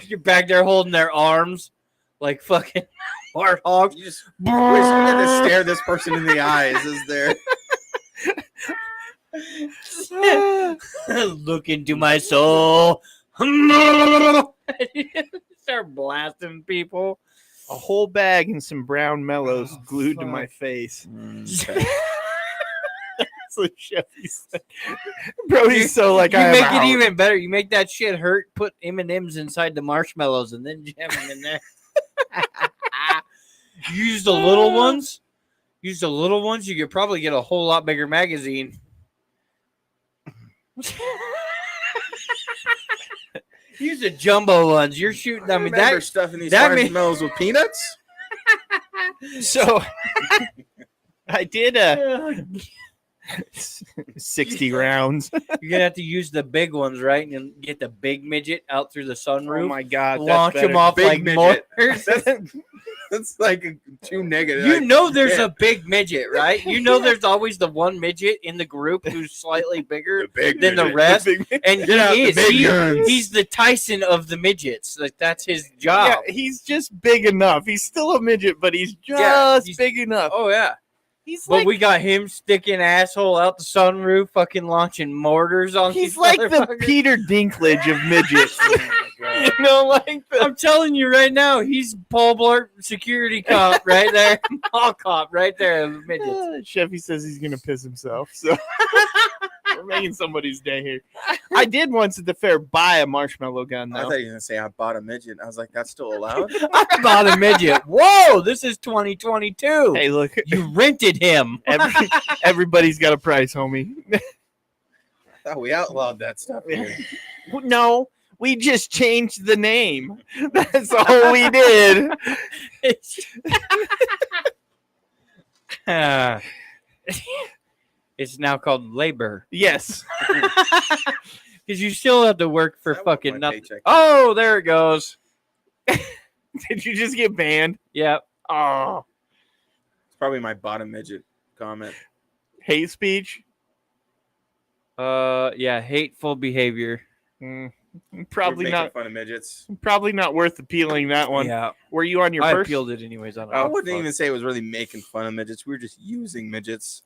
You're back there holding their arms like fucking warthogs. You just wish you had to stare this person in the eyes as they're Look into my soul. Start blasting people. A whole bag and some brown mellows glued to my face. Okay. That's what Chevy said. Brody's so like, You I am make out. it even better. You make that shit hurt. Put M&Ms inside the marshmallows and then jam them in there. You use the little ones. Use the little ones. You could probably get a whole lot bigger magazine. Use the jumbo ones. You're shooting. I mean, that stuffing these that marshmallows with peanuts. So I did 60 rounds. you're gonna have to use the big ones, right? And get the big midget out through the sunroof. Oh my God. Launch that's them better. off Big like midget. mortars. That's like too negative. You Like, know there's yeah. a big midget, right? You know there's always the one midget in the group who's slightly bigger the big than the midget. rest. Big- And Get out he the is. big guns. He's the Tyson of the midgets. Like that's his job. Yeah, he's just big enough. He's still a midget, but he's just Yeah, he's- big enough. Oh yeah. He's But like we got him sticking asshole out the sunroof, fucking launching mortars on he's these like the motherfuckers. Peter Dinklage of midgets. Oh You know, like the I'm telling you right now, he's Paul Blart security cop right there. Mall cop right there of midgets. Chevy says he's gonna piss himself. So we're making somebody's day here. I did once at the fair buy a marshmallow gun I though. thought you were gonna say I bought a midget. I was like, that's still allowed. I bought a midget. Whoa, this is 2022. Hey, look, You rented him. everybody's got a price, homie. I thought we outlawed that stuff here. No, we just changed the name. That's all we did. It's now called labor. Yes. Because you still have to work for That was fucking my nothing. paycheck. Oh, there it goes. Did you just get banned? Yep. Oh, It's probably my bottom midget comment. hate speech. Yeah, hateful behavior. Probably We're making not. fun of midgets. Probably not worth appealing that one. Yeah, Were you on your I first? appealed it anyways. I don't I know. wouldn't even say it was really making fun of midgets. We were just using midgets.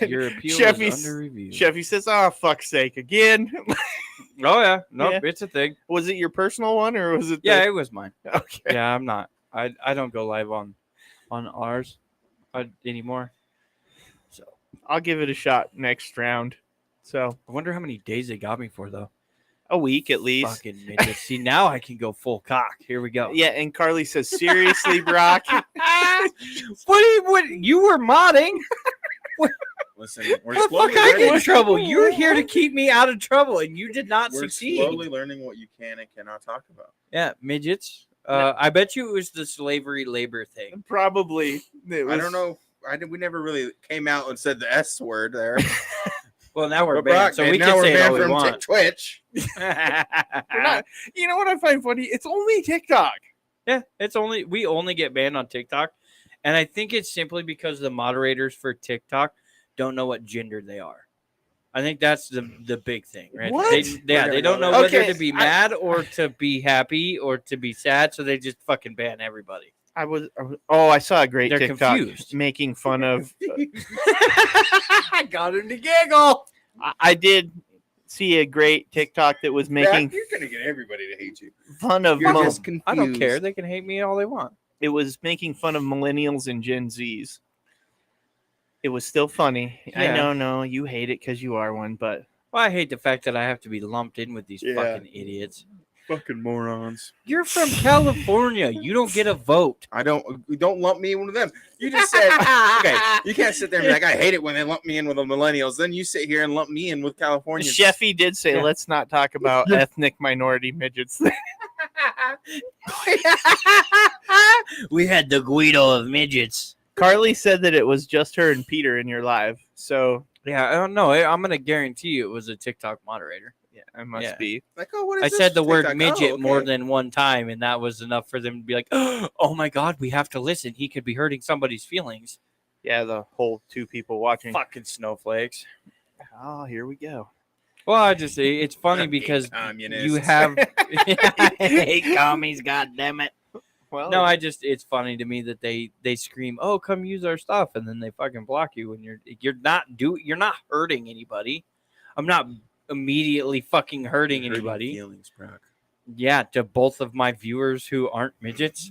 Your appeal Chevy- is under review. Chevy says, "Oh, fuck's sake, again." Oh yeah, nope, Yeah. it's a thing. Was it your personal one or was it? Yeah, it was mine. Okay. Yeah, I'm not. I don't go live on ours anymore. So I'll give it a shot next round. So I wonder how many days they got me for though. a week at least. Fucking midgets. See, now I can go full cock. Here we go. Yeah, and Carly says, "Seriously, Brock." What you were modding? Listen, we're What the fuck? slowly I get in learning. trouble. You were here to keep me out of trouble, and you did not We're succeed. slowly learning what you can and cannot talk about. Yeah, midgets. I bet you it was the slavery labor thing. Probably. It I was- don't know. We never really came out and said the S word there. Well, now we're But banned, Brock, so and we now can we're say it all banned we from want. Twitch. We're not- you know what I find funny? It's only TikTok. Yeah, we only get banned on TikTok, and I think it's simply because the moderators for TikTok don't know what gender they are. I think that's the big thing, right? What? They don't know that. whether Okay, to be mad or to be happy or to be sad, so they just fucking ban everybody. Oh, I saw a great They're TikTok confused. making fun of. I got him to giggle. I did see a great TikTok that was making You're gonna get everybody to hate you. fun of. You're mo- just confused. I don't care. They can hate me all they want. it was making fun of millennials and Gen Zs. It was still funny. I Yeah. know you hate it because you are one, but Well, I hate the fact that I have to be lumped in with these Yeah. fucking idiots. Fucking morons. You're from California. You don't get a vote. Don't lump me in with them. You just said okay. You can't sit there and be like, I hate it when they lump me in with the millennials. Then you sit here and lump me in with California. Sheffy did say, Yeah. let's not talk about ethnic minority midgets. We had the Guido of midgets. Carly said that it was just her and Peter in your live. So, Yeah, I don't know. I'm gonna guarantee you it was a TikTok moderator. yeah, I must Yeah. be. Like, oh, what is I this said the word TikTok? midget Oh, more okay. than one time, and that was enough for them to be like, "Oh my god, we have to listen. He could be hurting somebody's feelings." Yeah, the whole two people watching. Fucking snowflakes. Oh, here we go. Well, I just say it's funny Fucking because communists. you have I hate commies. God damn it! Well, No, it's funny to me that they scream, "Oh, come use our stuff," and then they fucking block you when you're not hurting anybody. I'm not immediately fucking hurting You're anybody. Feelings, Brock. Yeah, to both of my viewers who aren't midgets.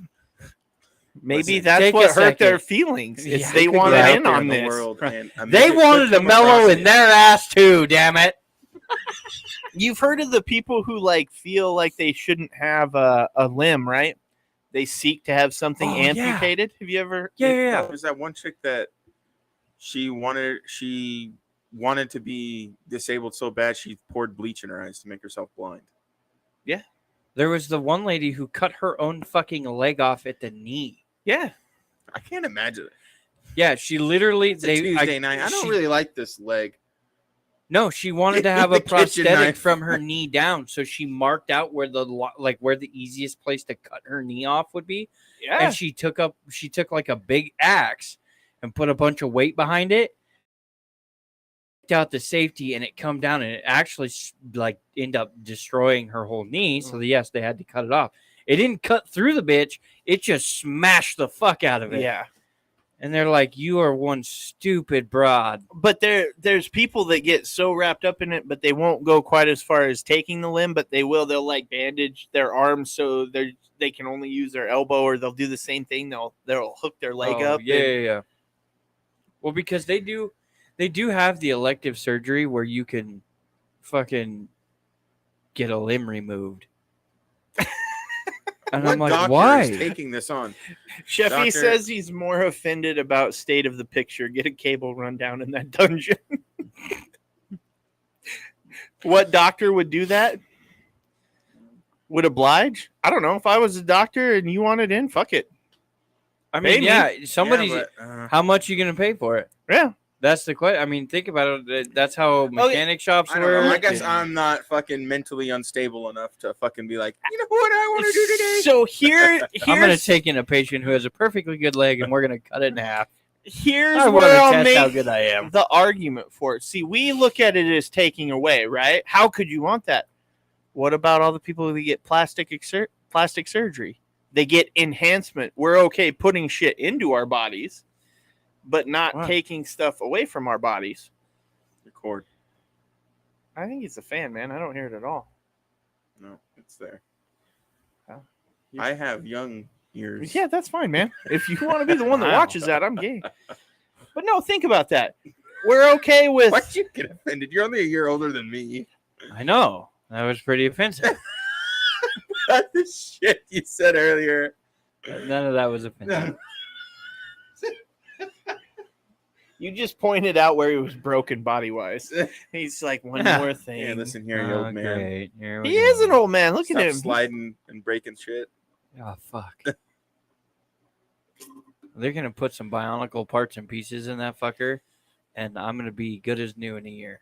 maybe Listen, that's take a what hurt their second. feelings. Is Yeah, they You could wanted get out in there on in the this. world and a They midget wanted could to come mellow across in you. their ass too. Damn it! You've heard of the people who like feel like they shouldn't have a limb, right? They seek to have something Oh, yeah. amputated. Have you ever? Yeah. There's that one chick that she wanted to be disabled so bad she poured bleach in her eyes to make herself blind. There was the one lady who cut her own fucking leg off at the knee. Yeah. I can't imagine it. Yeah, she literally. It's a Tuesday night. I don't really like this leg. No, she wanted to Get have the a kitchen prosthetic knife. from her knee down, so she marked out where the easiest place to cut her knee off would be, Yeah. and she took like a big axe and put a bunch of weight behind it, took out the safety, and it come down, and it actually like end up destroying her whole knee. So yes, they had to cut it off. It didn't cut through the bitch; it just smashed the fuck out of it. Yeah. And they're like, "You are one stupid broad." But there's people that get so wrapped up in it, but they won't go quite as far as taking the limb, but they will. They'll like bandage their arms so they can only use their elbow, or they'll do the same thing. They'll hook their leg up. Yeah. Well, because they do have the elective surgery where you can fucking get a limb removed. And What I'm like, doctor why? is taking this on? Sheffy Doctor- says he's more offended about state of the picture. Get a cable rundown in that dungeon. What doctor would do that? Would oblige? I don't know. If I was a doctor and you wanted in, fuck it. I mean, Maybe. somebody's. Yeah, but, How much you gonna pay for it? Yeah. That's the question. I mean, think about it. That's how mechanic shops I don't know. I work. guess I'm not fucking mentally unstable enough to fucking be like, you know what I want to do today? So here's I'm gonna take in a patient who has a perfectly good leg, and we're gonna cut it in half. here's I want where to I'll test how make good I am. the argument for it. See, we look at it as taking away, right? How could you want that? What about all the people who get plastic surgery? They get enhancement. We're okay putting shit into our bodies, but not Wow. taking stuff away from our bodies. Record. I think he's a fan, man. I don't hear it at all. No, it's there. Oh. I have young ears. Yeah, that's fine, man. If you want to be the one that Wow. watches that, I'm game. But no, think about that. We're okay with. Why'd you get offended? You're only a year older than me. I know that was pretty offensive. The shit you said earlier. None of that was offensive. You just pointed out where he was broken body wise. He's like, one more thing. Yeah, listen here, you old man. Great. Here we He go. is an old man. Look Stop at him. sliding and breaking shit. Oh fuck. They're gonna put some bionicle parts and pieces in that fucker, and I'm gonna be good as new in a year.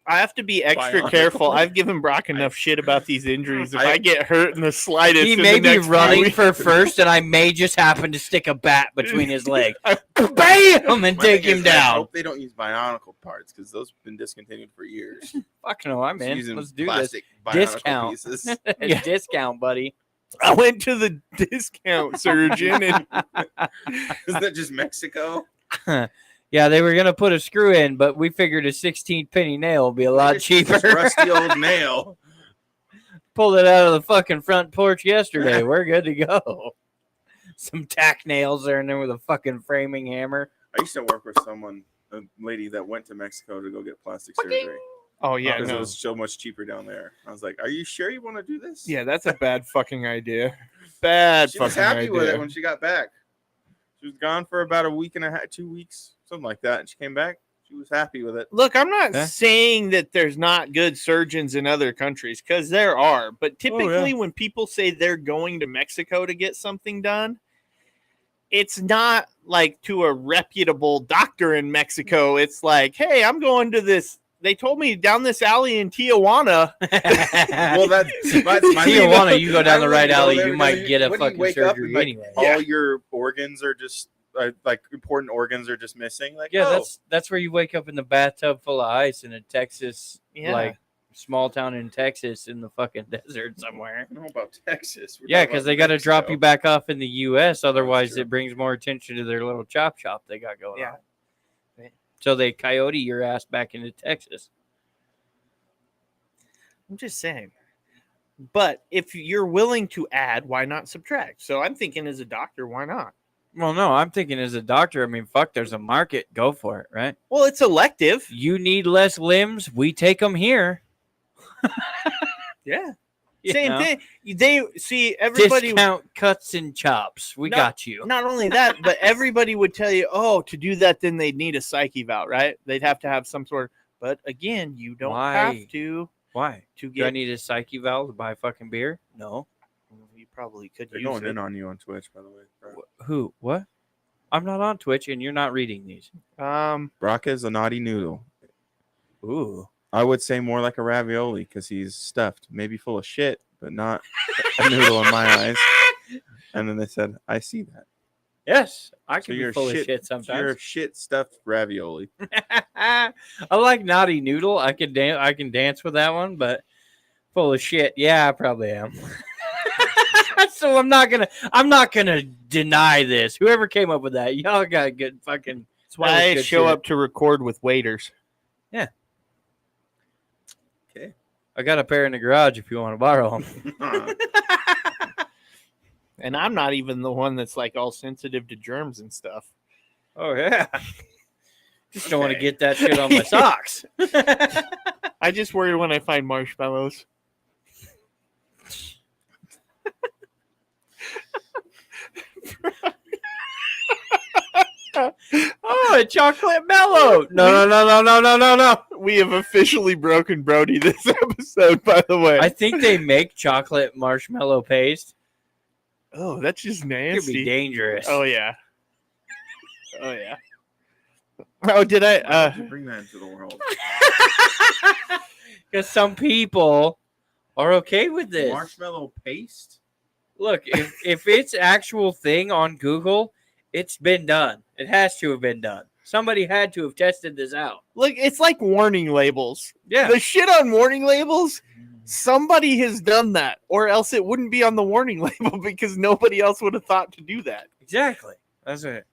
I have to be extra Bionicle. careful. I've given Brock enough shit about these injuries. If I I- get hurt in the slightest, He in may the be next few running weeks- for first, and I may just happen to stick a bat between his legs. I- Bam! And My take thing him is, I down. hope they don't use bionicle parts because those have been discontinued for years. Fuck no, I'm Just in. using Let's do plastic bionicle Discount. pieces. this. Yeah. Discount, buddy. I went to the discount surgeon and Isn't that just Mexico? Yeah, they were gonna put a screw in, but we figured a 16 penny nail would be a lot Just cheaper. this rusty old nail. Pulled it out of the fucking front porch yesterday. We're good to go. Some tack nails are in there with a fucking framing hammer. I used to work with a lady that went to Mexico to go get plastic surgery oh yeah, because it no. was so much cheaper down there. I was like, "Are you sure you want to do this?" Yeah, that's a bad fucking idea. Bad She fucking was happy idea. with it when she got back. She was gone for about a week and a half, 2 weeks, something like that, and she came back. She was happy with it. Look, I'm not Yeah. saying that there's not good surgeons in other countries because there are, but typically when people say they're going to Mexico to get something done, it's not like to a reputable doctor in Mexico. It's like, hey, I'm going to this. They told me down this alley in Tijuana. Well, that's my Tijuana, you go down the right I alley, wouldn't you go might there. get a When you fucking wake up surgery and, like, anyway. All Yeah. your organs are just like important organs are just missing. Like, Yeah, oh, that's where you wake up in the bathtub full of ice in a Texas Yeah. like small town in Texas in the fucking desert somewhere. I don't know about Texas. We're Yeah, talking because about they got to drop Mexico. you back off in the U.S. Otherwise, true. it brings more attention to their little chop shop they got going Yeah. on. So they coyote your ass back into Texas. I'm just saying. But if you're willing to add, why not subtract? So I'm thinking as a doctor, why not? Well, no, I'm thinking as a doctor, I mean, fuck, there's a market. Go for it, right? Well, it's elective. You need less limbs. We take them here. Yeah. You Same know? thing. They see everybody. Discount cuts and chops. We No, got you. Not only that, but everybody would tell you, oh, to do that, then they'd need a psych eval, right? They'd have to have some sort. But again, you don't Why? have to Why? to Do I get. need a psych eval to buy fucking beer? No. You probably could They're use going it. in on you on Twitch, by the way. Bro. Who? What? I'm not on Twitch, and you're not reading these. Brock is a naughty noodle. Ooh. I would say more like a ravioli because he's stuffed, maybe full of shit, but not a noodle in my eyes. And then they said, "I see that." Yes, I So can you're be full of shit You're sometimes. shit stuffed ravioli. I like naughty noodle. I can dance with that one, but full of shit. Yeah, I probably am. So I'm not gonna deny this. Whoever came up with that, y'all got good fucking. That's why that was I good show shit. up to record with waiters. Okay. I got a pair in the garage if you want to borrow them. And I'm not even the one that's like all sensitive to germs and stuff. Oh yeah. Just don't want to get that shit on my socks. I just worry when I find marshmallows. Oh, a chocolate mellow. No. We have officially broken Brody this episode, by the way. I think they make chocolate marshmallow paste. Oh, that's just It could be nasty. dangerous. Oh yeah. Oh yeah. Oh, did Why I? would you bring that into the world? Because some people are okay with this. Marshmallow paste? Look, if it's actual thing on Google, it's been done. It has to have been done. Somebody had to have tested this out. Look, it's like warning labels. Yeah. The shit on warning labels. Somebody has done that, or else it wouldn't be on the warning label because nobody else would have thought to do that. Exactly. That's it.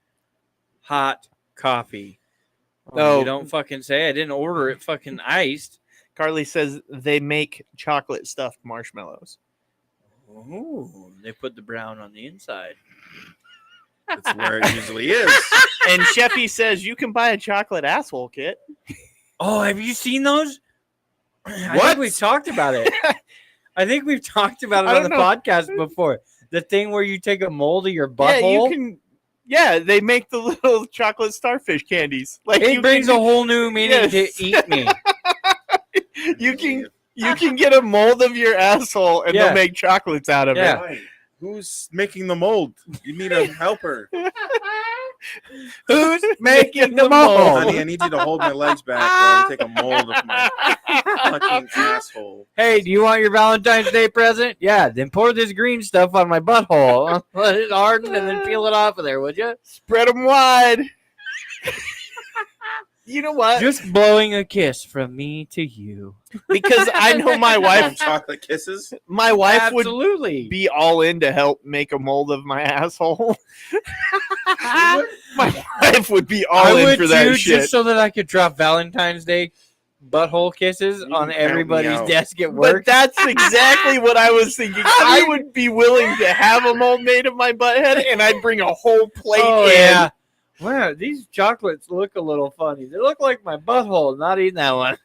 Hot coffee. No. You don't fucking say. I didn't order it fucking iced. Carly says they make chocolate stuffed marshmallows. Ooh, they put the brown on the inside. That's where it usually is. And Sheffy says you can buy a chocolate asshole kit. Oh, have you seen those? I What? think we've talked about it. I think we've talked about it I on the don't know. podcast before. The thing where you take a mold of your butthole. Yeah, you can. Yeah, they make the little chocolate starfish candies. Like It you brings can, a whole new meaning Yes. to eat me. you can get a mold of your asshole and Yeah. they'll make chocolates out of Yeah. it. Right. Who's making the mold? You need a helper. Who's making the mold? Honey, I need you to hold my legs back while I take a mold of my fucking asshole. Hey, do you want your Valentine's Day present? Yeah, then pour this green stuff on my butthole. Let it harden and then peel it off of there, would you? Spread them wide. You know what? Just blowing a kiss from me to you. Because I know my Some wife. chocolate kisses. My wife would Absolutely. be all in to help make a mold of my asshole. My wife would be all I in would for that too, shit. just so that I could drop Valentine's Day butthole kisses You on count me everybody's out. desk at But work. that's exactly what I was thinking. How do I you- would be willing to have a mold made of my butthead, and I'd bring a whole plate Oh in. yeah. Wow, these chocolates look a little funny. They look like my butthole. Not eating that one.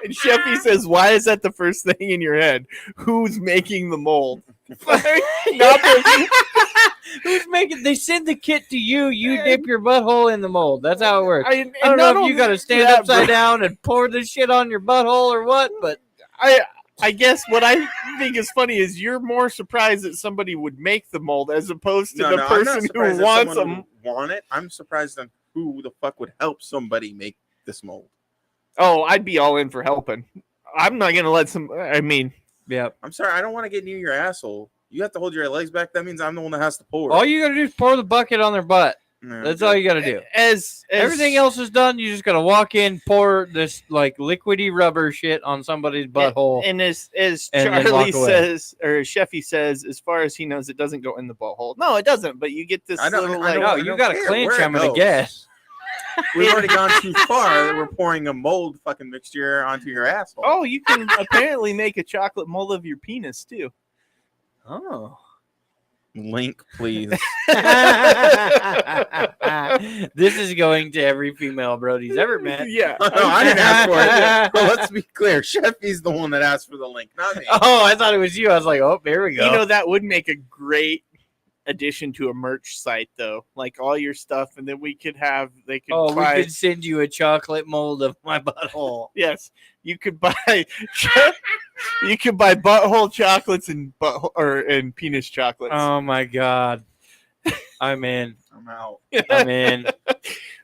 And Sheffy says, "Why is that the first thing in your head? Who's making the mold? Not the- Who's making? They send the kit to you. You dip your butthole in the mold. That's how it works. and I don't not know if you only got to stand that, upside bro, down and pour this shit on your butthole or what. But I guess what I think is funny is you're more surprised that somebody would make the mold as opposed to the I'm not person surprised who that wants someone them. would want it. I'm surprised on who the fuck would help somebody make this mold. Oh, I'd be all in for helping. I'm not gonna let some. I mean, yeah, I'm sorry, I don't want to get near your asshole. You have to hold your legs back. That means I'm the one that has to pour. all you got to do is pour the bucket on their butt. That's all you got to do. As Everything else is done. You just got to walk in, pour this like liquidy rubber shit on somebody's butthole. And as and then Charlie walk away. says, or Sheffy says, as far as he knows, it doesn't go in the butthole. No, it doesn't. But you get this little like. No, you got to care clinch. where it I'm gonna goes. guess. We've already gone too far. We're pouring a mold fucking mixture onto your asshole. Oh, you can apparently make a chocolate mold of your penis too. Oh. Link, please. This is going to every female Brody's ever met. Yeah. No, I didn't ask for it. But let's be clear. Sheffy's the one that asked for the link, not me. Oh, I thought it was you. I was like, oh, there we go. You know, that would make a great addition to a merch site, though. Like all your stuff, and then we could have we could send you a chocolate mold of my butthole. Yes, you could buy butthole chocolates and and penis chocolates. Oh my god, I'm in. I'm out. I'm in.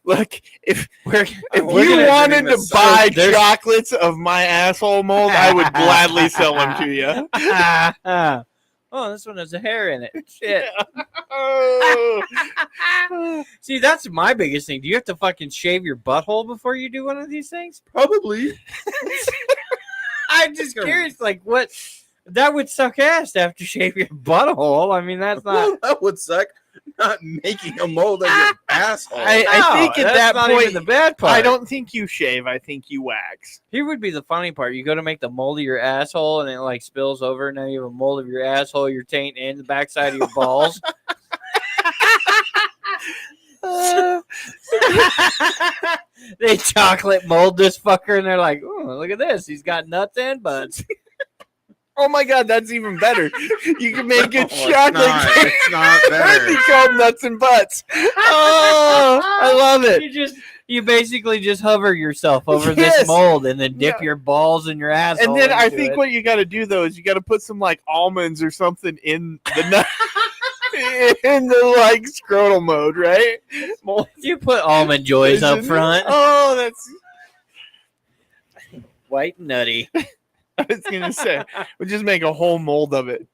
Look, if We're you gonna wanted bring to this buy up. There's- chocolates of my asshole mold, I would gladly sell them to you. Oh, this one has a hair in it. Shit. Oh. See, that's my biggest thing. Do you have to fucking shave your butthole before you do one of these things? Probably. I'm just curious, like, what? That would suck ass to have to shave your butthole. I mean, that's not. Well, that would suck. Not making a mold of your asshole. I think at that's that not point, even the bad part. I don't think you shave. I think you wax. Here would be the funny part. You go to make the mold of your asshole, and it like spills over. And now you have a mold of your asshole, your taint, and the backside of your balls. They chocolate mold this fucker, and they're like, "Oh, look at this! He's got nuts and butts." Oh my god, that's even better. You can make a No, chocolate cake. it's not better. It's called nuts and butts. Oh, I love it. You basically just hover yourself over Yes. this mold, and then dip Yeah. your balls in your asshole. And then I into think it. what you got to do though is you got to put some like almonds or something in the nut. In the like scrotal mode, right? you put almond joys up Isn't it? front, Oh, that's. white and nutty. I was gonna say we'll just make a whole mold of it.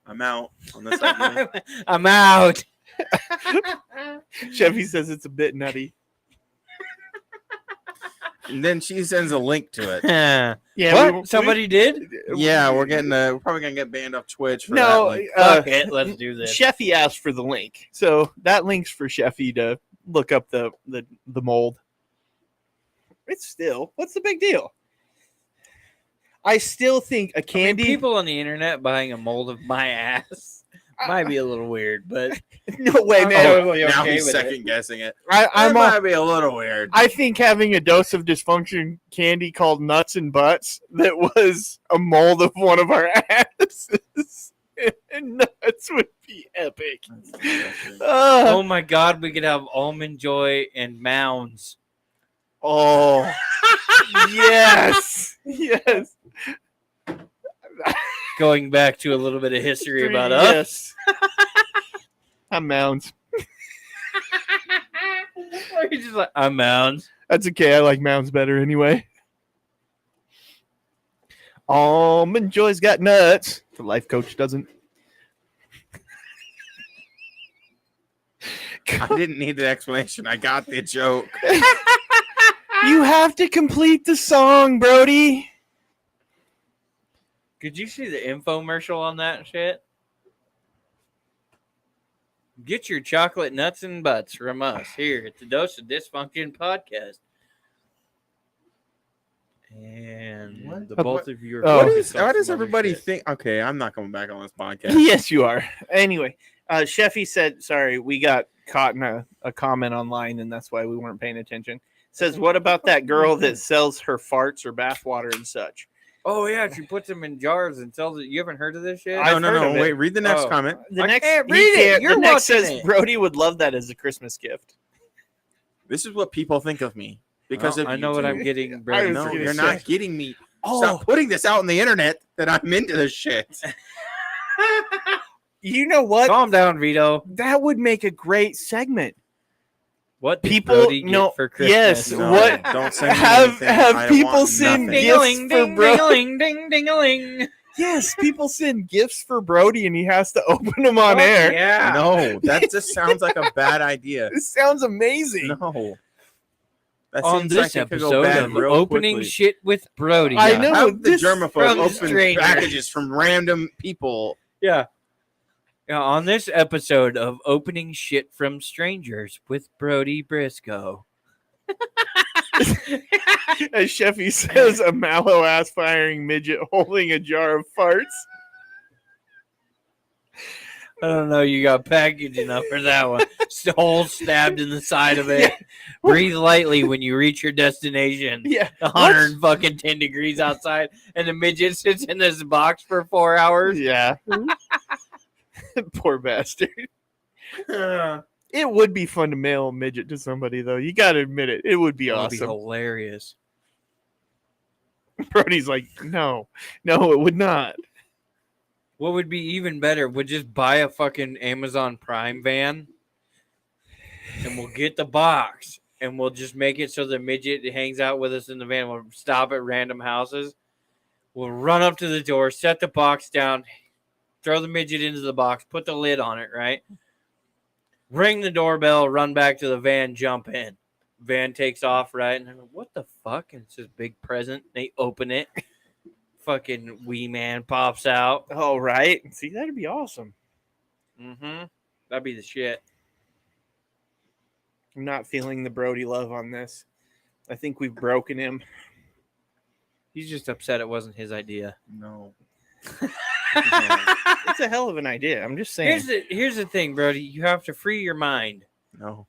I'm out on this idea. I'm out. Chevy says it's a bit nutty. And then she sends a link to it. Yeah, What? Somebody did? Yeah, we're probably gonna get banned off Twitch for that No, link. Fuck it. Let's do this. Sheffy asked for the link, so that link's for Sheffy to look up the mold. It's still, what's the big deal? I still think a candy. People on the internet buying a mold of my ass might be a little weird, but No way, I'm man. totally Now okay he's with second it. guessing it. I'm It might be a little weird. I think having a dose of dysfunction candy called Nuts and Butts that was a mold of one of our asses and nuts would be epic. Oh my god, we could have almond joy and mounds. Oh, yes, yes. Going back to a little bit of history about us. Yes. I'm Mounds. You're just like, I'm mounds. That's okay. I like Mounds better anyway. Almond Joy's got nuts. The life coach doesn't. I didn't need the explanation. I got the joke. You have to complete the song, Brody. Could you see the infomercial on that shit? Get your chocolate nuts and butts from us here at the Dose of Dysfunction podcast. And What? the both of you are Oh. focused on Why does some other everybody shit. think? Okay, I'm not coming back on this podcast. Yes, you are. Anyway, Sheffy said, sorry, we got caught in a comment online, and that's why we weren't paying attention. Says, what about that girl that sells her farts or bathwater and such? Oh yeah, she puts them in jars and sells it. You haven't heard of this shit? I've No, heard of it. wait. Read the next Oh. comment. The I next, can't he read it. can't- You're the next watching says it. Brody would love that as a Christmas gift. This is what people think of me because Well, of I know what YouTube. I'm getting, I Brady. was No, gonna you're say. not getting me. Oh, Stop putting this out on the internet that I'm into this shit. you know what? Calm down, Vito. That would make a great segment. What did People Brody get know- for Christmas? yes, No, what- don't send me have anything. I people want send nothing. gifts Ding-a-ling, for ding, Brody? ding-a-ling, ding, ding-a-ling. Yes, people send gifts for Brody and he has to open them on air. Yeah. No, that just sounds like a bad idea. This sounds amazing. No. That On seems this like it could go episode bad of real Opening quickly. Shit with Brody. I know. Have the this- germaphobe from open strangers. packages from random people. Yeah. Yeah. On this episode of Opening Shit from Strangers with Brody Briscoe. As Sheffy says, a mallow ass firing midget holding a jar of farts. I don't know. You got package enough for that one. Hole stabbed in the side of it. Breathe lightly when you reach your destination. Yeah. 110 degrees outside, and the midget sits in this box for 4 hours. Yeah. Poor bastard. It would be fun to mail a midget to somebody, though. You got to admit it. It would be That would be awesome. hilarious. Brody's like, no, it would not. What would be even better would just buy a fucking Amazon Prime van, and we'll get the box, and we'll just make it so the midget hangs out with us in the van. We'll stop at random houses. We'll run up to the door, set the box down, throw the midget into the box, put the lid on it, right? Ring the doorbell, run back to the van, jump in. Van takes off, right? And I'm like, what the fuck? And it's this big present. They open it. Fucking wee man pops out. Oh, right. See, that'd be awesome. Mm-hmm. That'd be the shit. I'm not feeling the Brody love on this. I think we've broken him. He's just upset it wasn't his idea. No. It's a hell of an idea. I'm just saying. Here's the thing, Brody. You have to free your mind. No.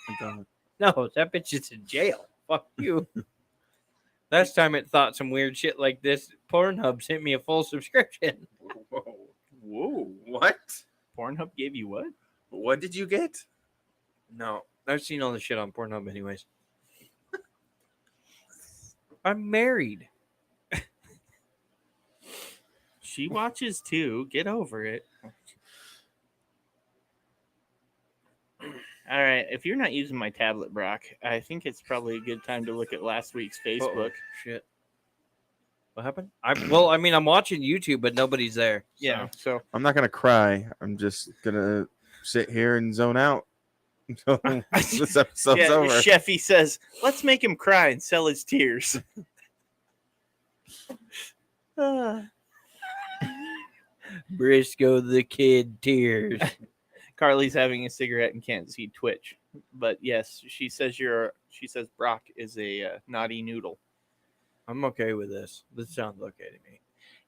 I don't. No, that bitch is in jail. Fuck you. Last time it thought some weird shit like this, Pornhub sent me a full subscription. Whoa. Whoa. What? Pornhub gave you what? What did you get? No, I've seen all the shit on Pornhub anyways. I'm married. She watches too. Get over it. All right. If you're not using my tablet, Brock, I think it's probably a good time to look at last week's Facebook. Shit. What happened? I'm watching YouTube, but nobody's there. Yeah. So I'm not gonna cry. I'm just gonna sit here and zone out until this episode's over. Sheffy says, let's make him cry and sell his tears. Briscoe the Kid tears. Carly's having a cigarette and can't see Twitch. But yes, she says Brock is a naughty noodle. I'm okay with this. This sounds okay to me.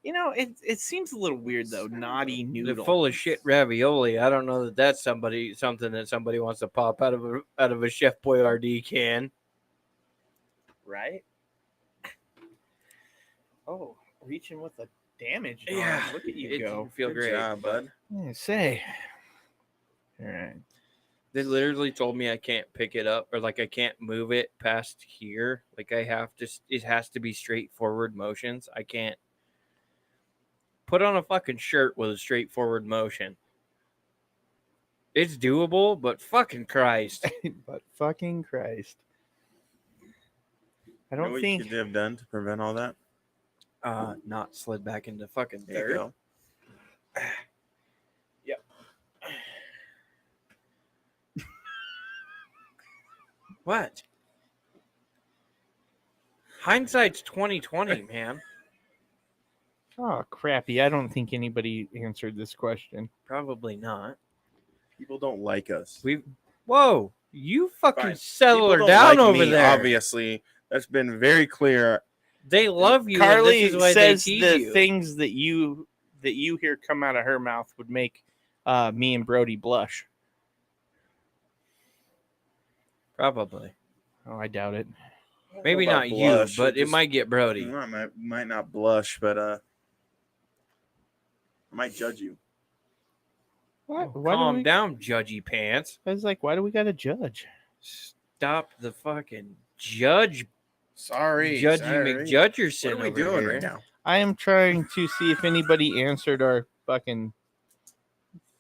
You know, it seems a little weird though. Naughty noodle. They're full of shit ravioli. I don't know that that's something that somebody wants to pop out of a Chef Boyardee can. Right? Oh, reaching with the damage. Yeah, Look at you it go. didn't feel Good great, job, bud. Yeah, say. All right. They literally told me I can't pick it up, or like I can't move it past here. Like I have to. It has to be straightforward motions. I can't put on a fucking shirt with a straightforward motion. It's doable, but fucking Christ. But fucking Christ. I You know don't what think. you could have done to prevent all that? Not slid back into fucking There you third. go. Yep. What? Hindsight's 2020, man. Oh, crappy. I don't think anybody answered this question. Probably not. People don't like us. Whoa, you fucking Fine. settle her People down don't like over me, there. Obviously, that's been very clear. They love you. Carly and this is why says they the tease you. things that you hear come out of her mouth would make me and Brody blush. Probably. Oh, I doubt it. Maybe About not blush, you, but it just- might get Brody. Might not blush, but I might judge you. What? Calm down, judgy pants. I was like, why do we got to judge? Stop the fucking judgy Sorry, McJudgerson. What are we over doing here. right now? I am trying to see if anybody answered our fucking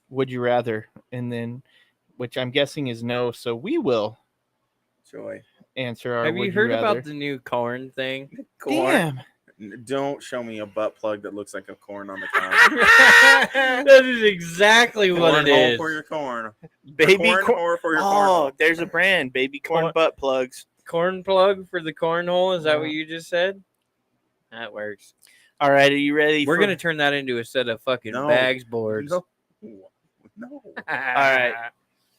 would you rather, and then, which I'm guessing is no. So we will Joy. answer our. Have would you heard rather. about the new corn thing? Damn. Don't show me a butt plug that looks like a corn on the cob. That is exactly what it Cornhole is. for your corn. Baby corn or for your Oh, cornhole. there's a brand, baby corn butt plugs. Corn plug for the cornhole. Is that what you just said? That works. All right, are you ready? We're gonna turn that into a set of fucking bags boards. No. All right,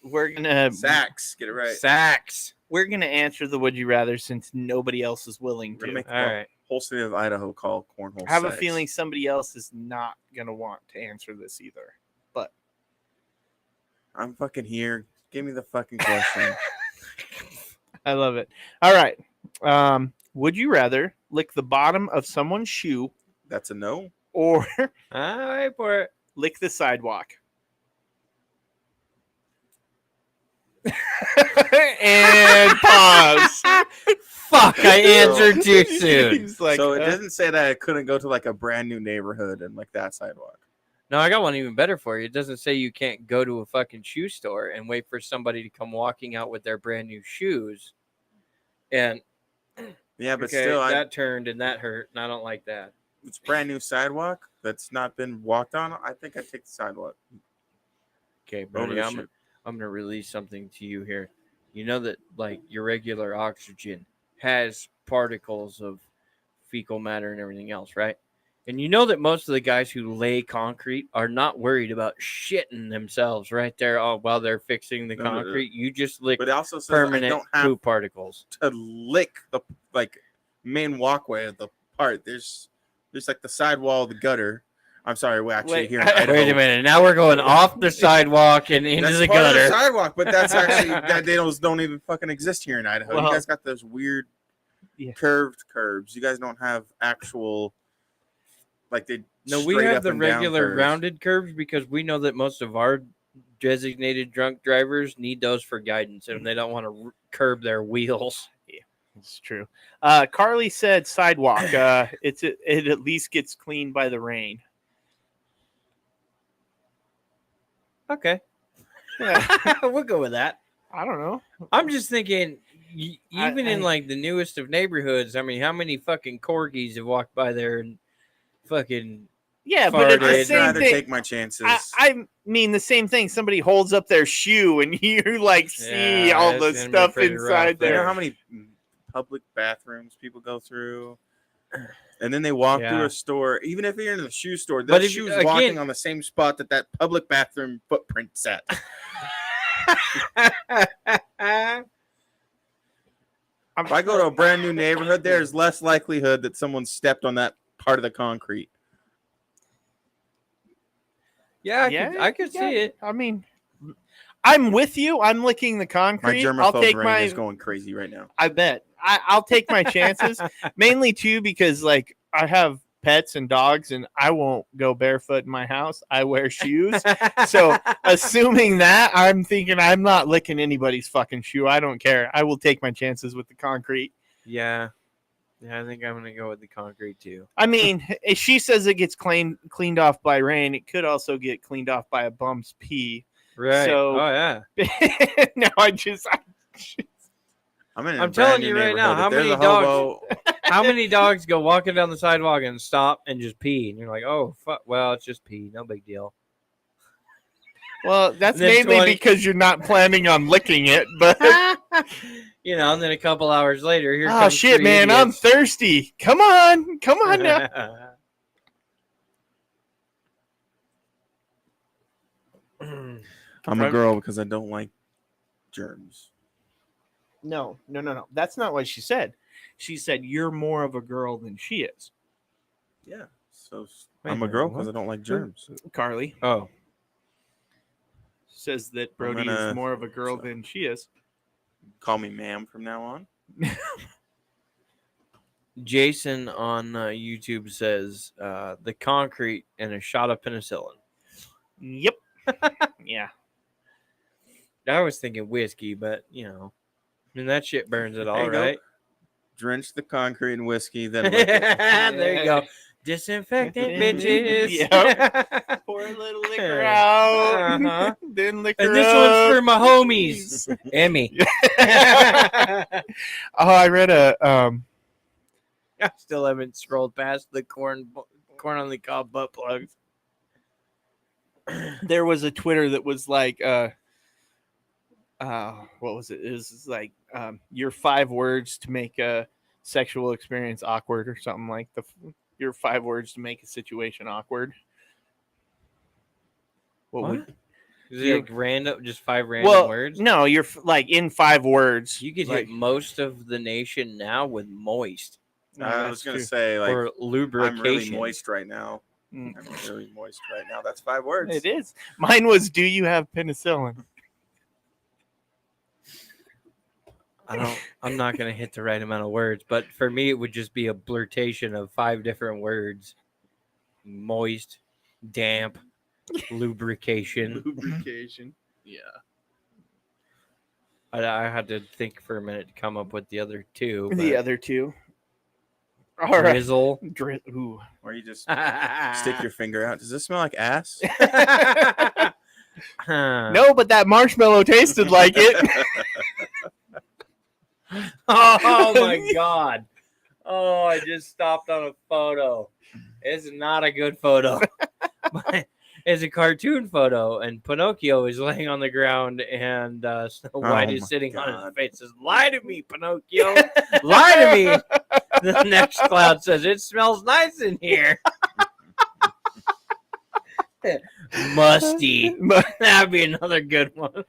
we're gonna Sacks. Get it right. Sacks. We're gonna answer the would you rather since nobody else is willing We're gonna to. make All right. whole state of Idaho call cornhole. I have a sacks. feeling somebody else is not gonna want to answer this either. But I'm fucking here. Give me the fucking question. I love it. All right. Would you rather lick the bottom of someone's shoe That's a no. or All right for it. lick the sidewalk? And pause. Fuck! I answered too soon. He's like, So it doesn't say that I couldn't go to like a brand new neighborhood and like that sidewalk. No, I got one even better for you. It doesn't say you can't go to a fucking shoe store and wait for somebody to come walking out with their brand new shoes. And Yeah, but okay, still, that turned and that hurt, and I don't like that. it's brand new sidewalk that's not been walked on. I think I take the sidewalk. Okay, Over buddy, the I'm shoe. gonna release something to you here. You know that like your regular oxygen has particles of fecal matter and everything else, right? And you know that most of the guys who lay concrete are not worried about shitting themselves right there while they're fixing the No, no, no. concrete. You just lick But it also says I permanent don't have poop particles. to lick the like main walkway of the part. There's like the sidewall, the gutter. I'm sorry, we're actually Wait, here in Idaho. Wait a minute. Now we're going off the sidewalk and into That's the part of gutter. the sidewalk, but that's actually that they don't even fucking exist here in Idaho. Well, you guys got those weird yeah. curved curbs. You guys don't have actual like they. No, we straight have up the and down regular curves. rounded curves because we know that most of our designated drunk drivers need those for guidance and they don't want to curb their wheels. It's true. Carly said sidewalk. It at least gets cleaned by the rain. Okay. Yeah. We'll go with that. I don't know. I'm just thinking, even in I- like the newest of neighborhoods, I mean, how many fucking corgis have walked by there and fucking. Yeah, but it's the Farted. I'd same rather thing. take my chances. I mean the same thing. Somebody holds up their shoe and you like see Yeah, all it's the gonna be stuff pretty rough inside You there. know how many public bathrooms people go through? And then they walk Yeah. through a store. Even if you're in the shoe store, But the if- shoe's again- walking on the same spot that public bathroom footprint's at. If I go to a brand new neighborhood, there's less likelihood that someone stepped on that part of the concrete. Yeah, I could yeah. see it. I mean, I'm with you. I'm licking the My concrete. I'll germaphobe take brain my. is going crazy right now. I bet. I'll take my chances. Mainly too because like I have pets and dogs, and I won't go barefoot in my house. I wear shoes. So assuming that, I'm thinking I'm not licking anybody's fucking shoe. I don't care. I will take my chances with the concrete. Yeah, I think I'm gonna go with the concrete too. I mean, if she says it gets cleaned off by rain, it could also get cleaned off by a bum's pee. Right. So- oh yeah. No, I'm in. I'm telling you right now, how many dogs- How many dogs go walking down the sidewalk and stop and just pee? And you're like, oh, fuck. Well, it's just pee. No big deal. Well, that's And then mainly 20 because you're not planning on licking it, but You know, and then a couple hours later, here oh comes shit, three man, I'm idiots. thirsty. Come on now. I'm a girl because I don't like germs. No. That's not what she said. She said you're more of a girl than she is. Yeah. So Wait I'm a a girl minute, because what? I don't like germs. Carly Oh, says that Brody gonna- is more of a girl than she is. Call me ma'am from now on. Jason on YouTube says the concrete and a shot of penicillin. Yep. Yeah. I was thinking whiskey, but you know, I mean that shit burns it There all, you go. right? Drench the concrete in whiskey, then lick it. There you go. Disinfectant, bitches. Yep. Pour a little liquor out. Uh-huh. Then liquor And this up. one's for my homies. Emmy. Oh, I read a I still haven't scrolled past the corn on the cob butt plugs. There was a Twitter that was like, what was it? It was like your 5 words to make a sexual experience awkward, or something like your 5 words to make a situation awkward. What? Is it like random, just 5 random words? No, you're like in 5 words. You could hit most of the nation now with moist. No, I was going to say, like, or lubrication. I'm really moist right now. I'm really moist right now. That's 5 words. It is. Mine was, do you have penicillin? I'm not going to hit the right amount of words, but for me, it would just be a blurtation of 5 different words. Moist, damp, lubrication. Lubrication. Yeah. I had to think for a minute to come up with the other 2. The other 2. All right. Drizzle. Ooh. Or you just stick your finger out. Does this smell like ass? No, but that marshmallow tasted like it. Oh my god. Oh, I just stopped on a photo. It's not a good photo. It's a cartoon photo, and Pinocchio is laying on the ground, and Snow White is sitting on his face. Says, "Lie to me, Pinocchio. Lie to me." The next cloud says, "It smells nice in here." Musty. That'd be another good one.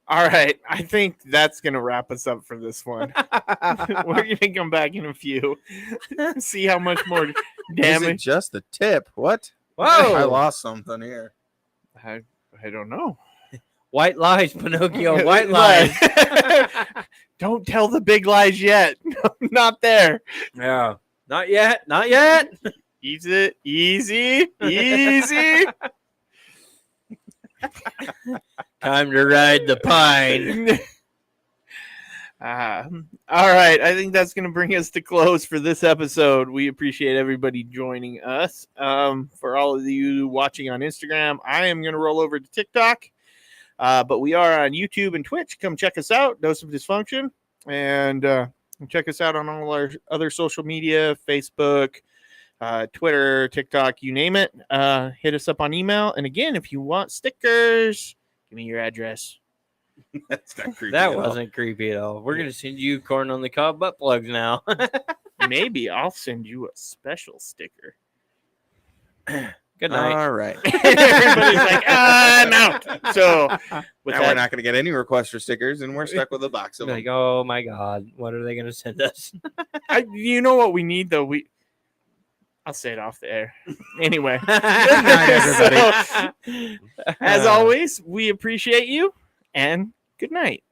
All right, I think that's going to wrap us up for this one. We're going to come back in a few, see how much more damage. Is it just the tip? What? Whoa! I lost something here. I don't know. White lies, Pinocchio. White lies. Don't tell the big lies yet. Not there. Yeah. Not yet. Not yet. Easy. Time to ride the pine. All right. I think that's going to bring us to close for this episode. We appreciate everybody joining us. For all of you watching on Instagram, I am going to roll over to TikTok. But we are on YouTube and Twitch. Come check us out. Dose of Dysfunction. And check us out on all our other social media, Facebook, Twitter, TikTok, you name it. Hit us up on email. And again, if you want stickers, give me your address. That's not creepy. That wasn't creepy at all. We're going to send you corn on the cob butt plugs now. Maybe I'll send you a special sticker. Good night. All right. Everybody's like, I'm out. So with Now we're not going to get any requests for stickers, and we're stuck with a box of them. Like, oh my God, what are they going to send us? you know what we need though? I'll say it off the air. Anyway. Good night, everybody. So, as always, we appreciate you and good night.